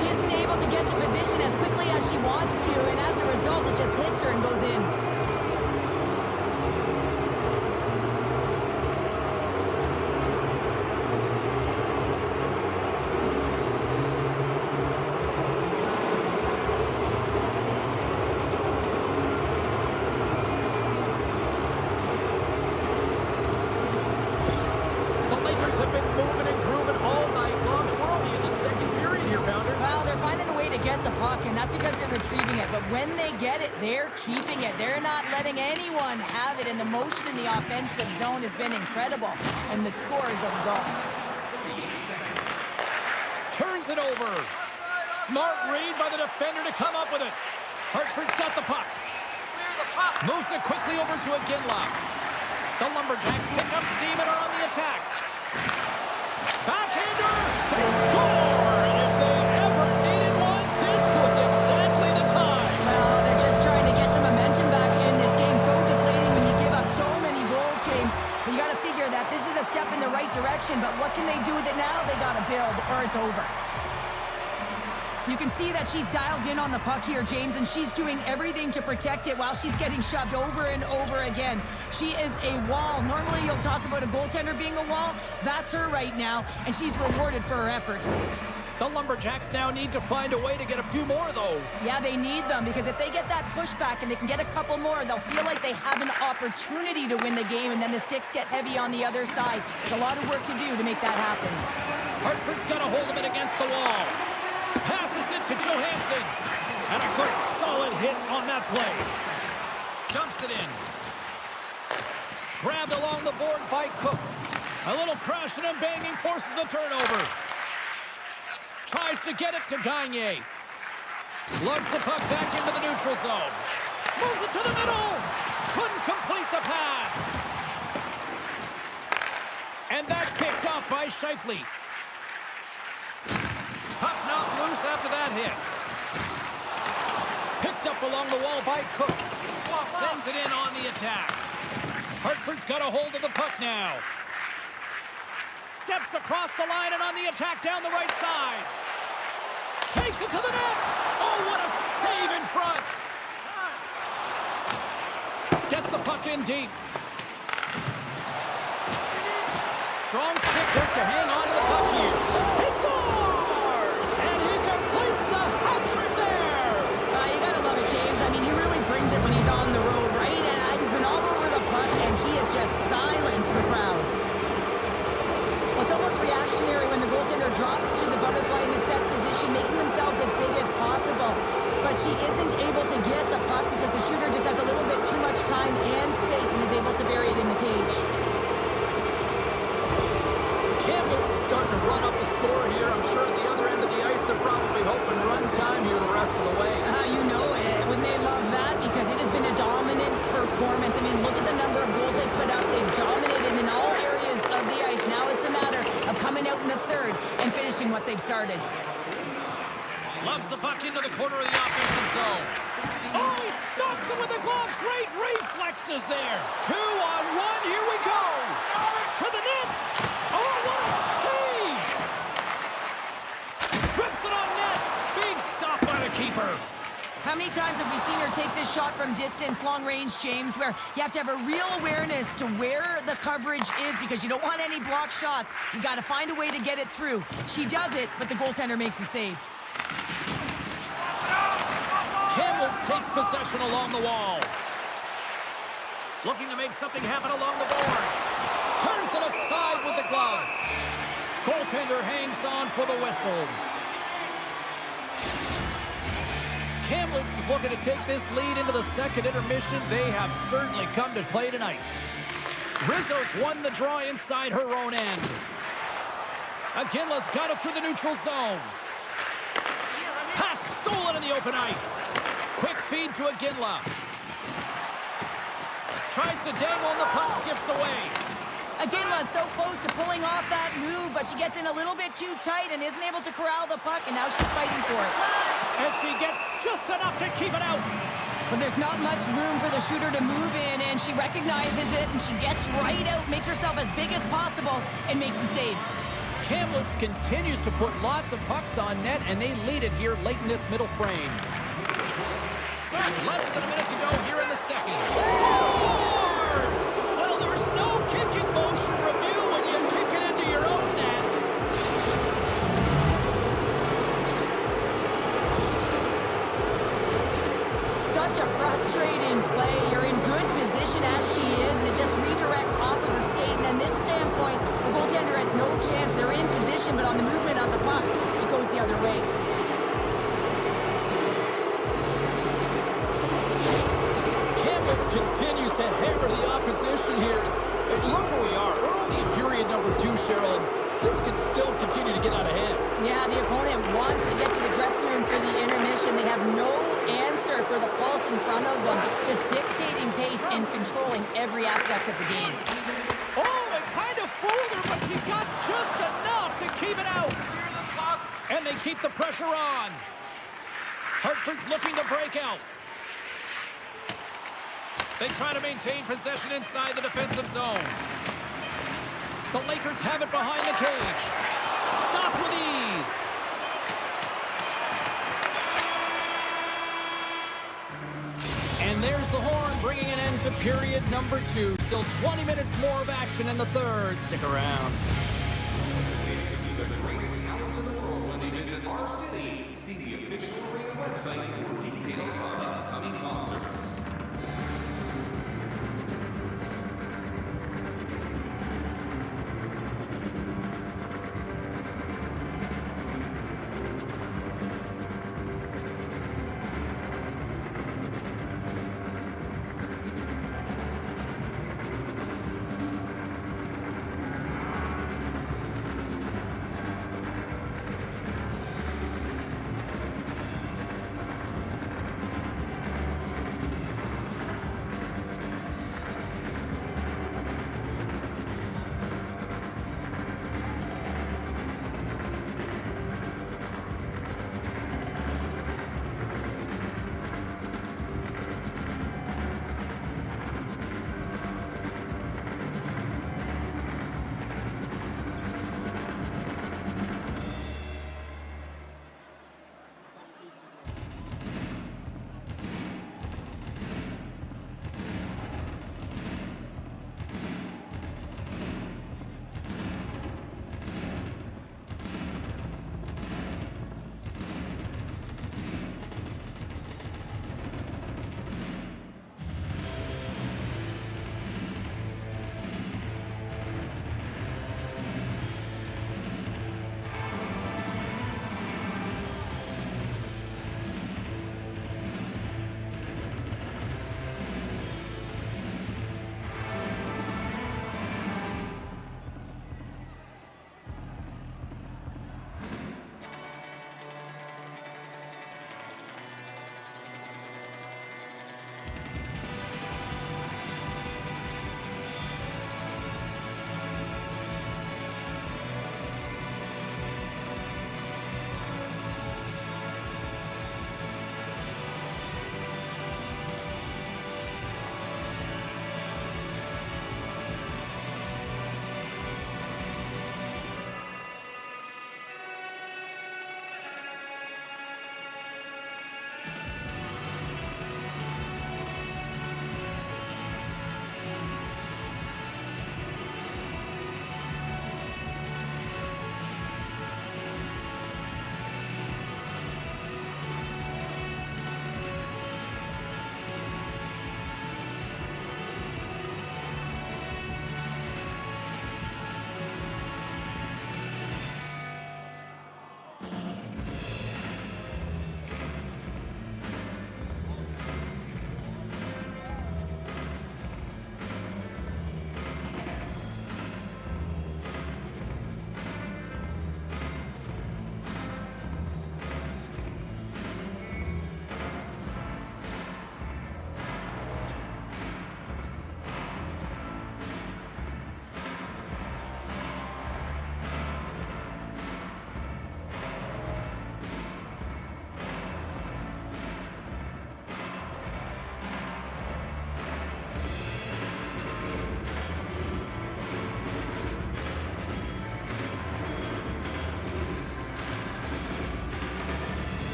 She isn't able to get to position as quickly as she wants to, and as a result, it just hits her and goes in. When they get it, they're keeping it. They're not letting anyone have it, and the motion in the offensive zone has been incredible, and the score is a result. Turns it over. Smart read by the defender to come up with it. Hartford's got the puck. Moves it quickly over to a Ginlock. The Lumberjacks pick up steam and are on the attack. Backhander! They score! And if they ever needed one, this was exactly the time. Well, they're just trying to get some momentum back in. This game's so deflating when you give up so many goals, James. But you got to figure that this is a step in the right direction, but what can they do with it now? They got to build, or it's over. You can see that she's dialed in on the puck here, James, and she's doing everything to protect it while she's getting shoved over and over again. She is a wall. Normally, you'll talk about a goaltender being a wall. That's her right now, and she's rewarded for her efforts. The Lumberjacks now need to find a way to get a few more of those. Yeah, they need them, because if they get that pushback and they can get a couple more, they'll feel like they have an opportunity to win the game, and then the sticks get heavy on the other side. There's a lot of work to do to make that happen. Hartford's got a hold of it against the wall. Passes it to Johansson. And a good solid hit on that play. Dumps it in. Grabbed along the boards by Cook. A little crashing and banging forces the turnover. Tries to get it to Gagne. Lugs the puck back into the neutral zone. Moves it to the middle. Couldn't complete the pass. And that's picked up by Scheifele. Puck knocked loose after that hit. Picked up along the wall by Cook. Sends it in on the attack. Hartford's got a hold of the puck now. Steps across the line and on the attack down the right side. Takes it to the net. Oh, what a save in front. Gets the puck in deep. Strong stick work to hang on to the puck here. He scores! And he completes the hat trick there. You gotta love it, James. I mean, he really brings it when he's on the road, right? And he's been all over the puck, and he has just silenced the crowd. Well, it's almost reactionary when the goaltender drops to the butterfly in the set position, making themselves as big as possible. But she isn't able to get the puck because the shooter just has a little bit too much time and space and is able to bury it in the cage. Kamloops is starting to run up the score here. I'm sure at the other end of the ice, they're probably hoping run time here the rest of the way. You know it. Wouldn't they love that? Because it has been a dominant performance. I mean, look at the number of goals they put up. They've dominated in all areas of the ice. Now it's a matter of coming out in the third and finishing what they've started. Lugs the puck into the corner of the offensive zone. Oh, he stops him with a glove. Great reflexes there. 2-on-1. Here we go. To the net. Oh, what a save. Rips it on net. Big stop by the keeper. How many times have we seen her take this shot from distance, long range, James, where you have to have a real awareness to where the coverage is because you don't want any blocked shots. You got to find a way to get it through. She does it, but the goaltender makes a save. Kamloops takes possession along the wall. Looking to make something happen along the boards. Turns it aside with the glove. Goaltender hangs on for the whistle. Kamloops is looking to take this lead into the second intermission. They have certainly come to play tonight. Rizzo's won the draw inside her own end. Aginla's got it through the neutral zone. Pass stolen in the open ice. Quick feed to Aginla. Tries to dangle and the puck skips away. Aginla's so close to pulling off that move, but she gets in a little bit too tight and isn't able to corral the puck, and now she's fighting for it. And she gets just enough to keep it out. But there's not much room for the shooter to move in, and she recognizes it, and she gets right out, makes herself as big as possible, and makes the save. Kamloops continues to put lots of pucks on net, and they lead it here late in this middle frame. Less than a minute to go here in the second. Scores! Well, there's no kicking motion review when you kick it into your own net. Such a frustrating play. You're in good position as she is, and it just redirects off of her skating. And this standpoint, the goaltender has no chance. They're in position, but on the movement of the puck, it goes the other way. Kamloops continues to hammer the opposition here. Hey, look where we are. We're only in period number 2, Cheryl, and this could still continue to get out of hand. Yeah, the opponent wants to get to the dressing room for the intermission. They have no answer for the pulse in front of them, just dictating pace and controlling every aspect of the game. Oh, it kind of fooled her, but she got just enough to keep it out. And they keep the pressure on. Hartford's looking to break out. They try to maintain possession inside the defensive zone. The Lakers have it behind the cage. Stop with ease. And there's the horn, bringing an end to period number 2. Still 20 minutes more of action in the third. Stick around. They see the greatest talents in the world when they visit website for details on upcoming concerts.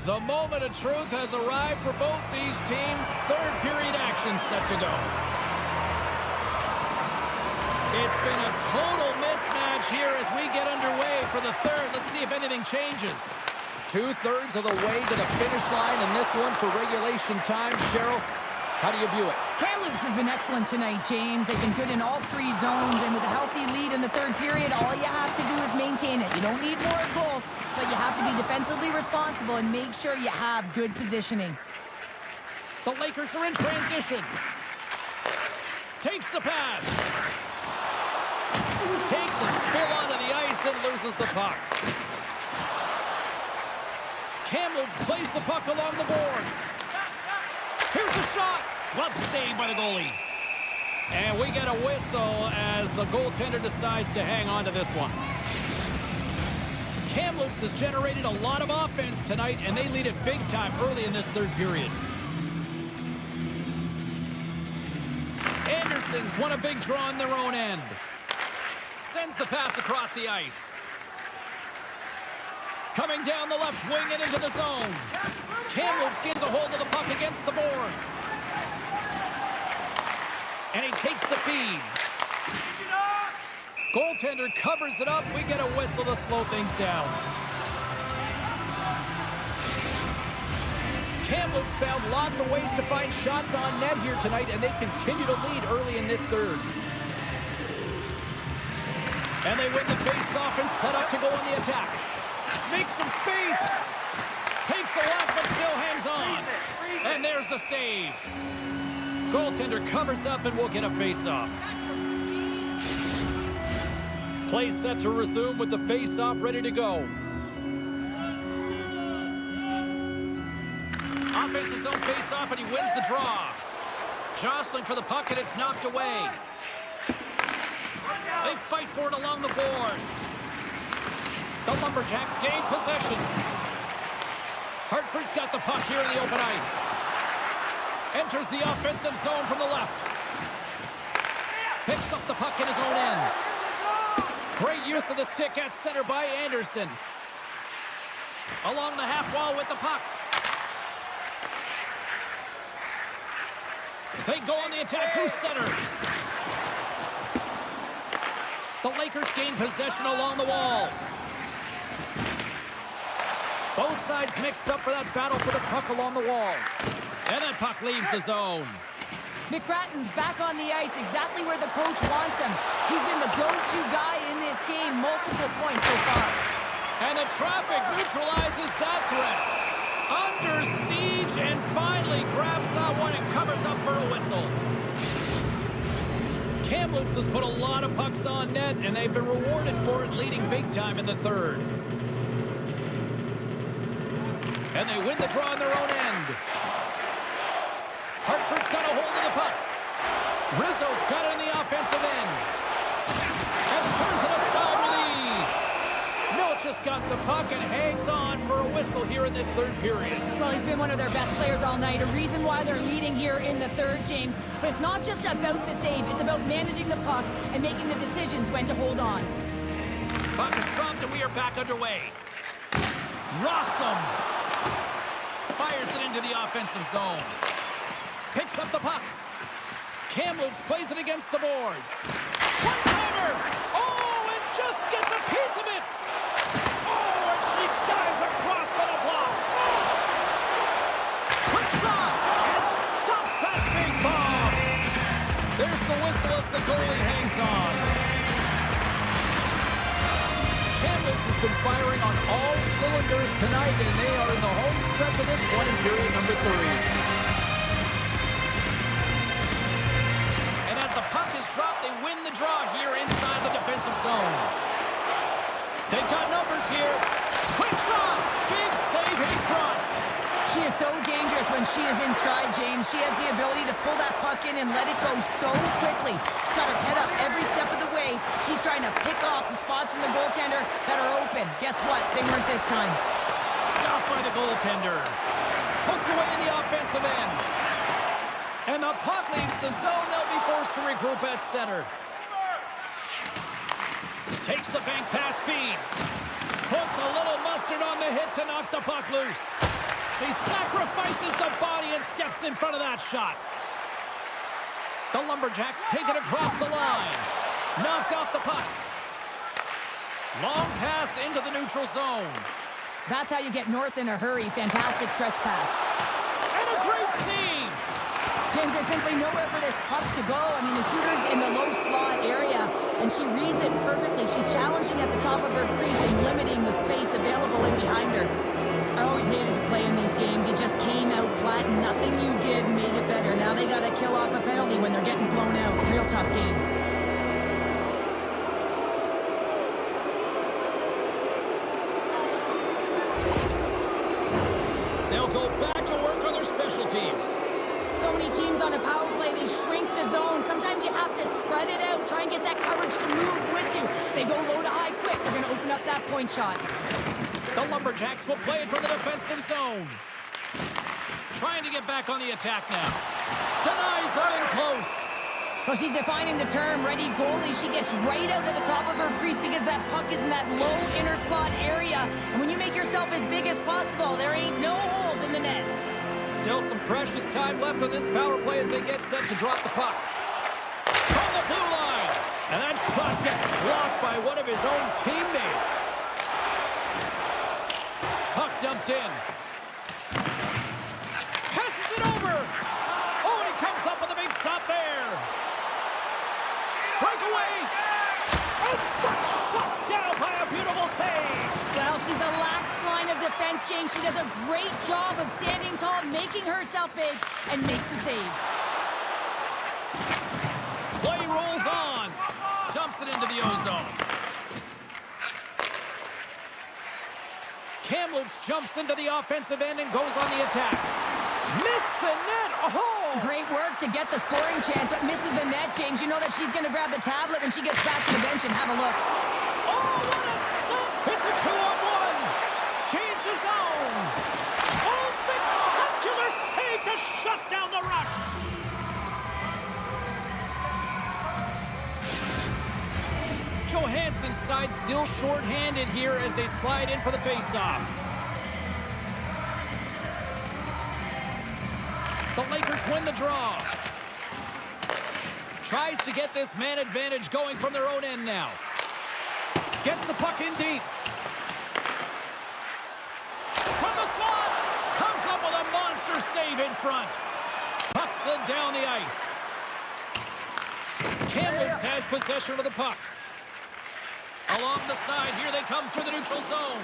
The moment of truth has arrived for both these teams. Third period action set to go. It's been a total mismatch here as we get underway for the third. Let's see if anything changes. 2/3 of the way to the finish line in this one for regulation time. Cheryl, how do you view it? Kamloops has been excellent tonight, James. They've been good in all three zones, and with a healthy lead in the third period, all you have to do is maintain it. You don't need more goals, but you have to be defensively responsible and make sure you have good positioning. The Lakers are in transition. Takes the pass. Takes a spill onto the ice and loses the puck. Kamloops plays the puck along the boards. Here's a shot. Glove saved by the goalie. And we get a whistle as the goaltender decides to hang on to this one. Kamloops has generated a lot of offense tonight, and they lead it big time early in this third period. Anderson's won a big draw on their own end. Sends the pass across the ice. Coming down the left wing and into the zone. Kamloops gets a hold of the puck against the boards. And he takes the feed. Goaltender covers it up. We get a whistle to slow things down. Kamloops found lots of ways to find shots on net here tonight, and they continue to lead early in this third. And they win the face-off and set up to go on the attack. Makes some space. Takes a left, but still hangs on. And there's the save. Goaltender covers up, and we'll get a face-off. Play set to resume with the face-off ready to go. Offensive zone face-off, and he wins the draw. Jostling for the puck, and it's knocked away. They fight for it along the boards. The Lumberjacks gain possession. Hartford's got the puck here in the open ice. Enters the offensive zone from the left. Picks up the puck in his own end. Great use of the stick at center by Anderson. Along the half wall with the puck. They go on the attack through center. The Lakers gain possession along the wall. Both sides mixed up for that battle for the puck along the wall. And that puck leaves the zone. McGrattan's back on the ice exactly where the coach wants him. He's been the go-to guy in this game, multiple points so far. And the traffic neutralizes that threat. Under siege and finally grabs that one and covers up for a whistle. Kamloops has put a lot of pucks on net, and they've been rewarded for it, leading big time in the third. And they win the draw on their own end. Hartford's got a hold of the puck. Rizzo's got it in the offensive end. And turns it aside with ease. Milch's got the puck and hangs on for a whistle here in this third period. Well, he's been one of their best players all night. A reason why they're leading here in the third, James. But it's not just about the save. It's about managing the puck and making the decisions when to hold on. Puck is dropped and we are back underway. Rocks him. Fires it into the offensive zone. Picks up the puck. Kamloops plays it against the boards. One-timer! Oh, and just gets a piece of it! Oh, and she dives across for the block! Quick shot! And stops that big bomb! There's the whistle as the goalie hangs on. Kamloops has been firing on all cylinders tonight, and they are in the home stretch of this one in period number 3. Drop, they win the draw here inside the defensive zone. They've got numbers here. Quick shot! Big save in front. She is so dangerous when she is in stride, James. She has the ability to pull that puck in and let it go so quickly. She's got her head up every step of the way. She's trying to pick off the spots in the goaltender that are open. Guess what? They weren't this time. Stopped by the goaltender. Hooked away in the offensive end. And the puck leaves the zone. They'll be forced to regroup at center. Takes the bank pass feed. Puts a little mustard on the hit to knock the puck loose. She sacrifices the body and steps in front of that shot. The Lumberjacks take it across the line. Knocked off the puck. Long pass into the neutral zone. That's how you get north in a hurry. Fantastic stretch pass. And a great save. James, there's simply nowhere for this puck to go. I mean, the shooter's in the low slot area, and she reads it perfectly. She's challenging at the top of her crease and limiting the space available in behind her. I always hated to play in these games. You just came out flat, and nothing you did made it better. Now they got to kill off a penalty when they're getting blown out. Real tough game. They'll go back to work on their special teams. So many teams on a power play, they shrink the zone. Sometimes you have to spread it out, try and get that coverage to move with you. They go low to high quick. They're going to open up that point shot. The Lumberjacks will play it from the defensive zone. Trying to get back on the attack now. Denies them in close. Well, she's defining the term ready goalie. She gets right out to the top of her crease because that puck is in that low inner slot area. And when you make yourself as big as possible, there ain't no holes in the net. Still some precious time left on this power play as they get set to drop the puck. From the blue line. And that shot gets blocked by one of his own teammates. Puck dumped in. Passes it over. Oh, and he comes up with a big stop there. Breakaway. Oh, that's shot down by a beautiful save. Well, she's the last line of defense, James. She does a great job of standing tall, making herself big, and makes the save. Play rolls on. Dumps it into the ozone. Kamloops jumps into the offensive end and goes on the attack. Miss the net. Oh! Great work to get the scoring chance, but misses the net, James. You know that she's going to grab the tablet when she gets back to the bench and have a look. Oh, what a set! It's a 2-on-1. Gains his own. Oh, spectacular save to shut down the rush. Johansson's side still short-handed here as they slide in for the face-off. The Lakers win the draw. Tries to get this man advantage going from their own end now. Gets the puck in deep. From the slot. Comes up with a monster save in front. Puck slid down the ice. Kamloops has possession of the puck. Along the side, here they come through the neutral zone.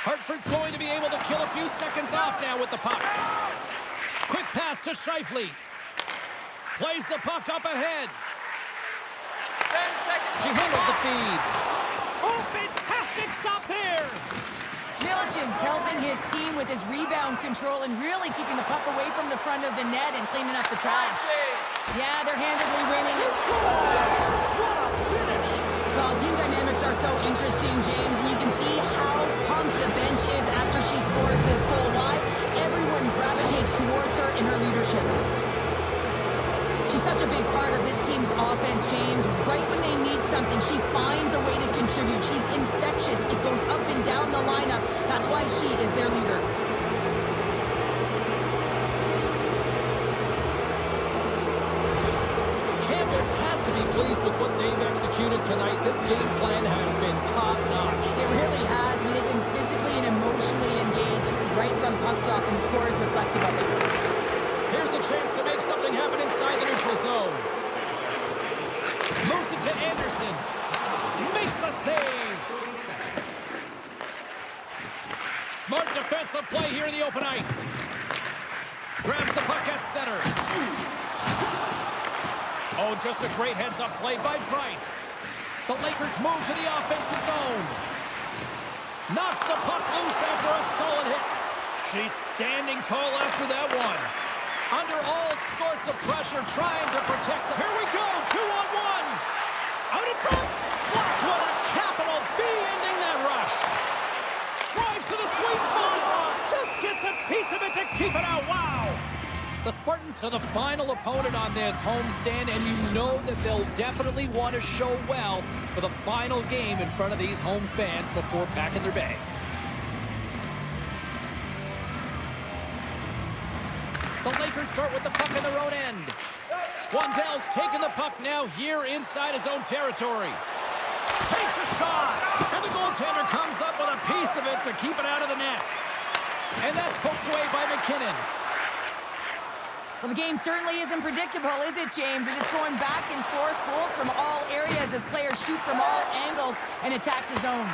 Hartford's going to be able to kill a few seconds off now with the puck. Quick pass to Scheifele. Plays the puck up ahead. 10 seconds. She handles the feed. Oh, fantastic stop there. Milic is helping his team with his rebound control and really keeping the puck away from the front of the net and cleaning up the trash. Yeah, they're handedly winning. She scores! What a finish! Well, team dynamics are so interesting, James, and you can see how pumped the bench is after she scores this goal. Why? Everyone gravitates towards her in her leadership. She's such a big part of this team's offense, James. Right when they need something, she finds a way to contribute. She's infectious. It goes up and down the lineup. That's why she is their leader. Kamloops has to be pleased with what they've executed tonight. This game plan has been top-notch. It really has. I mean, they've been physically and emotionally engaged right from puck drop, and the score is reflective of it. Here's a chance to make something happen inside the neutral zone. Moves it to Anderson. Makes a save. Smart defensive play here in the open ice. Grabs the puck at center. Oh, just a great heads-up play by Price. The Lakers move to the offensive zone. Knocks the puck loose after a solid hit. She's standing tall after that one. Under all sorts of pressure, trying to protect them. Here we go, 2-on-1. Out in front. Blocked with a capital B, ending that rush. Drives to the sweet spot. Just gets a piece of it to keep it out. Wow. The Spartans are the final opponent on this homestand, and you know that they'll definitely want to show well for the final game in front of these home fans before packing their bags. The Lakers start with the puck in their own end. Wandell's taking the puck now here inside his own territory. Takes a shot, and the goaltender comes up with a piece of it to keep it out of the net. And that's poked away by McKinnon. Well, the game certainly isn't predictable, is it, James? As it's going back and forth, goals from all areas as players shoot from all angles and attack the zone.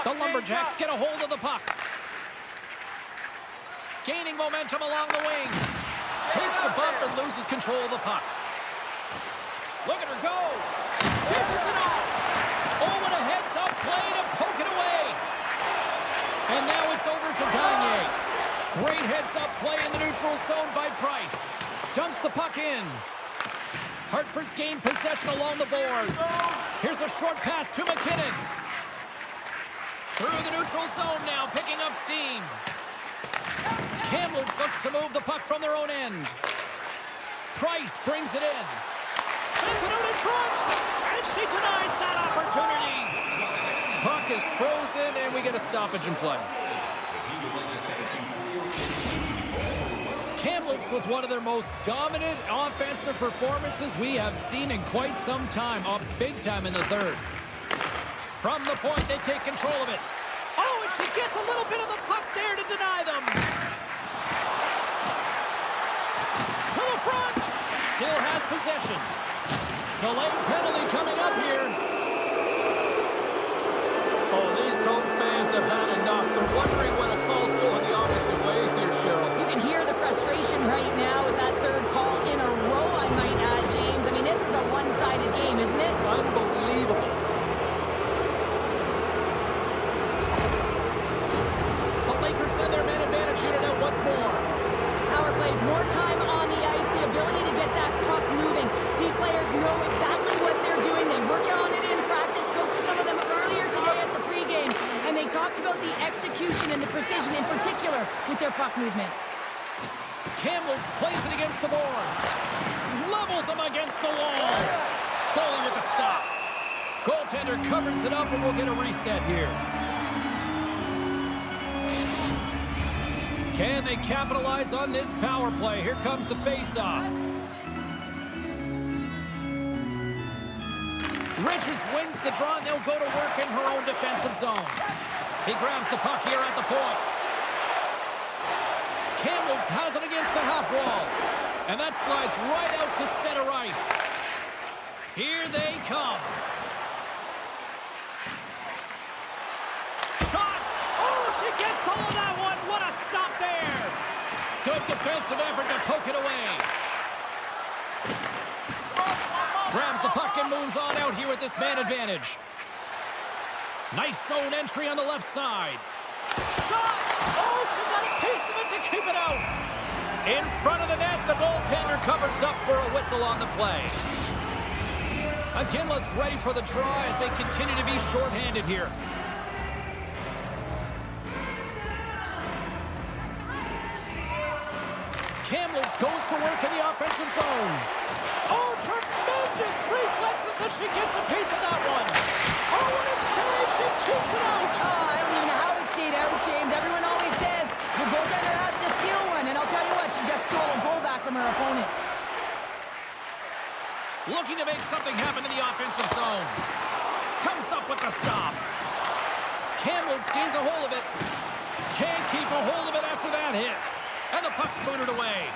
The Lumberjacks get a hold of the puck. Gaining momentum along the wing. Takes a bump and loses control of the puck. Look at her go. Dishes it off. Oh, what a heads-up play to poke it away. And now it's over to Gagne. Great heads-up play in the neutral zone by Price. Dumps the puck in. Hartford's gained possession along the boards. Here's a short pass to McKinnon. Through the neutral zone now, picking up steam. Kamloops looks to move the puck from their own end. Price brings it in. Sends it out in front. And she denies that opportunity. Puck is frozen, and we get a stoppage in play. Kamloops with one of their most dominant offensive performances we have seen in quite some time. Up big time in the third. From the point, they take control of it. Oh, and she gets a little bit of the puck there to deny them. To the front. Still has possession. Delayed penalty coming up here. Oh, these home fans have had enough. They're wondering when a call's going the opposite way here, Cheryl. You can hear the frustration right now with that third call in a row, I might add, James. I mean, this is a one-sided game, isn't it? Unbelievable. The Lakers send their man advantage unit out once more. Power plays, more time on the ice, the ability to get that puck moving. These players know exactly what they're doing. They work on it in practice. Spoke to some of them earlier today at the pregame, and they talked about the execution and the precision in particular with their puck movement. Kamloops plays it against the boards. Levels them against the wall. Foley with the stop. Goaltender covers it up, and we'll get a reset here. Can they capitalize on this power play? Here comes the face-off. Richards wins the draw, and they'll go to work in her own defensive zone. He grabs the puck here at the point. Kamloops has it against the half wall. And that slides right out to center ice. Here they come. Shot! Oh, she gets all of that one. What a stop there. Good defensive effort to poke it away. Grabs the puck and moves on out here with this man advantage. Nice zone entry on the left side. Shot! Oh, she got a piece of it to keep it out. In front of the net, the goaltender covers up for a whistle on the play. Again, let's ready for the draw as they continue to be shorthanded here. Kamloops goes to work in the offensive zone. Oh, tremendous reflexes as she gets a piece of that one. Oh, what a save. She keeps it out. Oh, I don't even know how it stayed out, James. Everyone always says the goaltender has to steal one, and I'll tell you what, she just stole a goal back from her opponent. Looking to make something happen in the offensive zone. Comes up with the stop. Kamloops gains a hold of it. Can't keep a hold of it after that hit. And the puck's booted away.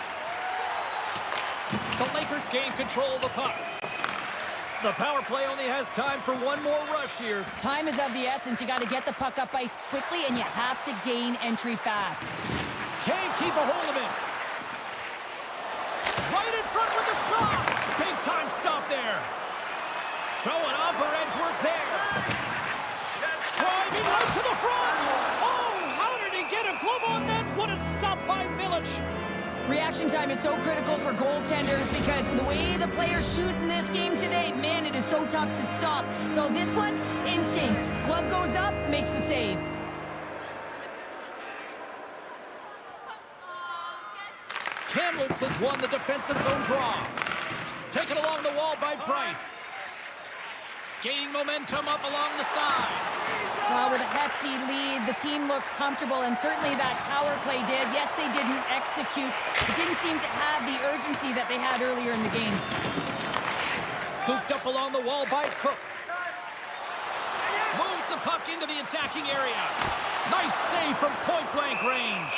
The Lakers gain control of the puck. The power play only has time for one more rush here. Time is of the essence. You got to get the puck up ice quickly, and you have to gain entry fast. Can't keep a hold of it. Right in front with the shot. Big time stop there. Showing off her edge work there. Driving right to the front. Oh, how did he get a glove on that? What a stop by Milic. Reaction time is so critical for goaltenders because the way the players shoot in this game today, man, it is so tough to stop. So this one, instincts. Glove goes up, makes the save. Kamloops has won the defensive zone draw. Taken along the wall by Price. Gaining momentum up along the side. Well, with a hefty lead, the team looks comfortable, and certainly that power play did. Yes, they didn't execute. It didn't seem to have the urgency that they had earlier in the game. Scooped up along the wall by Cook. Moves the puck into the attacking area. Nice save from point-blank range.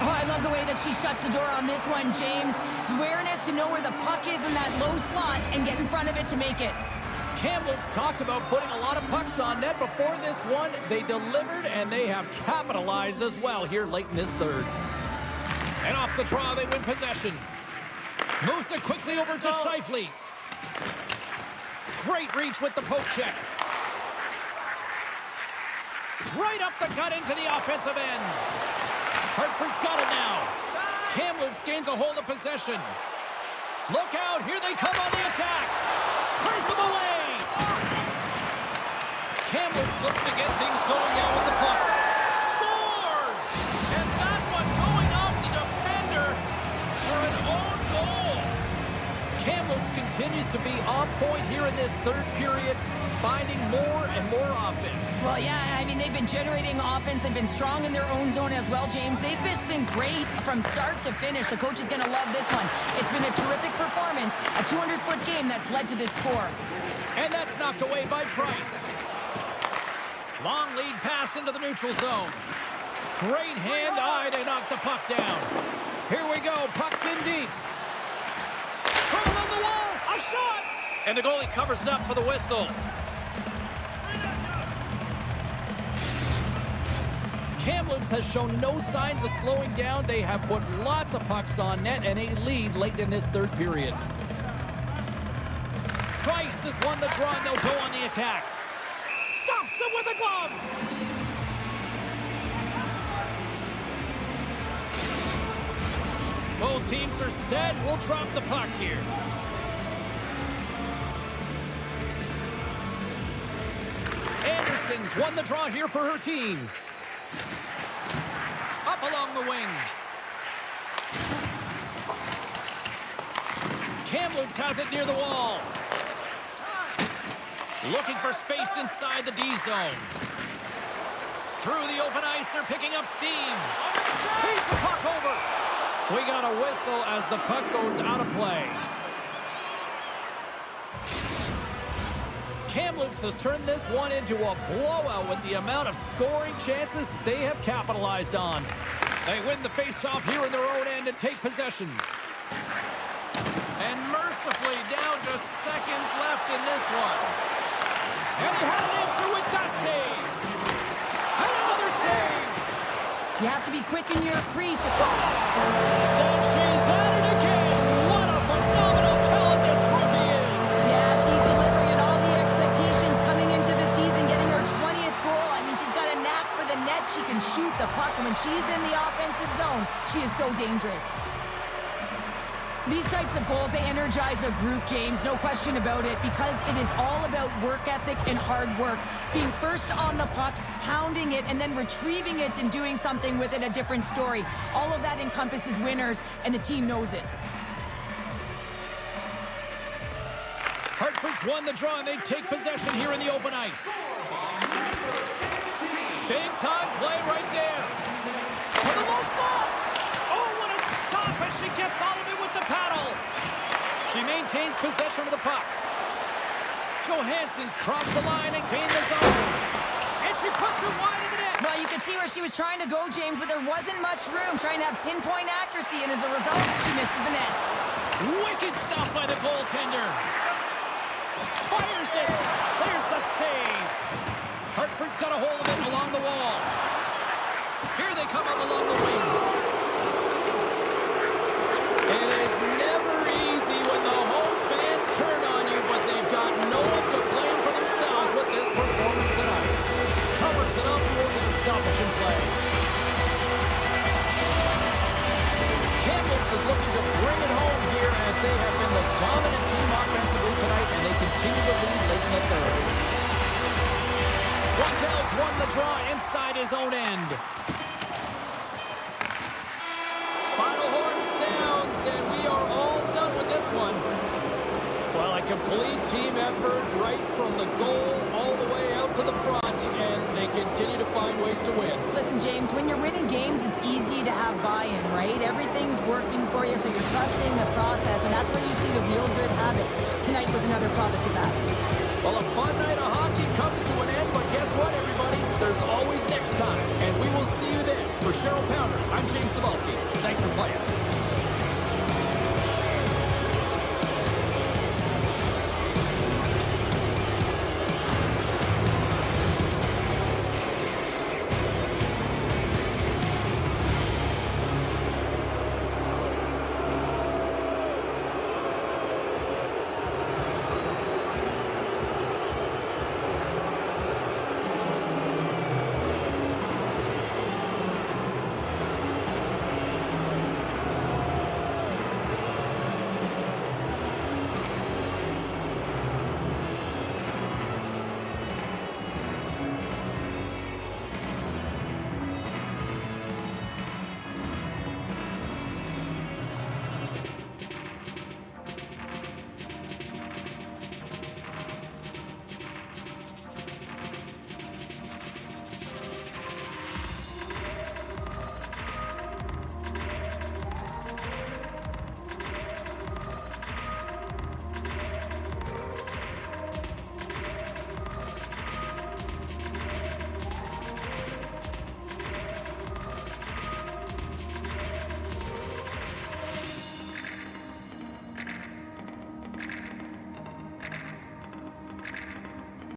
Oh, I love the way that she shuts the door on this one, James. Awareness to know where the puck is in that low slot and get in front of it to make it. Kamloops talked about putting a lot of pucks on net before this one. They delivered, and they have capitalized as well here late in this third. And off the draw, they win possession. Moves it quickly over to Scheifele. Great reach with the poke check. Right up the gut into the offensive end. Hartford's got it now. Kamloops gains a hold of possession. Look out, here they come on the attack. Turns them away. Kamloops looks to get things going now with the puck. Scores! And that one going off the defender for an own goal. Kamloops continues to be on point here in this third period, finding more and more offense. Well, yeah, I mean, they've been generating offense. They've been strong in their own zone as well, James. They've just been great from start to finish. The coach is going to love this one. It's been a terrific performance, a 200-foot game that's led to this score. And that's knocked away by Price. Long lead pass into the neutral zone. Great hand. They knocked the puck down. Here we go. Puck's in deep. Curl on the wall. A shot. And the goalie covers up for the whistle. Kamloops has shown no signs of slowing down. They have put lots of pucks on net and a lead late in this third period. Price has won the draw, and they'll go on the attack. Stops them with a glove. Both teams are set. We'll drop the puck here. Anderson's won the draw here for her team. Up along the wing. Kamloops has it near the wall. Looking for space inside the D zone. Through the open ice, they're picking up steam. Feeds the puck over. We got a whistle as the puck goes out of play. Kamloops has turned this one into a blowout with the amount of scoring chances they have capitalized on. They win the faceoff here in their own end and take possession. And mercifully down just seconds left in this one. And he had an answer with that save. And another save. You have to be quick in your crease. Sanchez at it again. What a phenomenal talent this rookie is. Yeah, she's delivering at all the expectations coming into the season, getting her 20th goal. I mean, she's got a knack for the net. She can shoot the puck, and when she's in the offensive zone, she is so dangerous. These types of goals, they energize a group, James, no question about it, because it is all about work ethic and hard work. Being first on the puck, pounding it, and then retrieving it and doing something with it, a different story. All of that encompasses winners, and the team knows it. Hartford's won the draw, and they take possession here in the open ice. Big-time play right there. For the low slot. Oh, what a stop as she gets out of it with the paddle. She maintains possession of the puck. Johansson's crossed the line and gained the zone. And she puts it wide of the net. Well, you can see where she was trying to go, James, but there wasn't much room, trying to have pinpoint accuracy, and as a result, she misses the net. Wicked stop by the goaltender. Fires it. There's the save. Hartford's got a hold of it along the wall. Here they come up along the wing. It is never easy when the home fans turn on you, but they've got no one to blame for themselves with this performance tonight. Covers it up for the stoppage in play. Kamloops is looking to bring it home here as they have been the dominant team offensively tonight, and they continue to lead late in the third. Waddell's won the draw inside his own end. Final horn sounds, and we are all done with this one. Well, a complete team effort right from the goal all the way out to the front. and they continue to find ways to win. Listen, James, when you're winning games, it's easy to have buy-in, right? Everything's working for you, so you're trusting the process, and that's where you see the real good habits. Tonight was another product of that. Well, a fun night of hockey comes to an end, but guess what, everybody? There's always next time, and we will see you then. For Cheryl Pounder, I'm James Cebulski. Thanks for playing.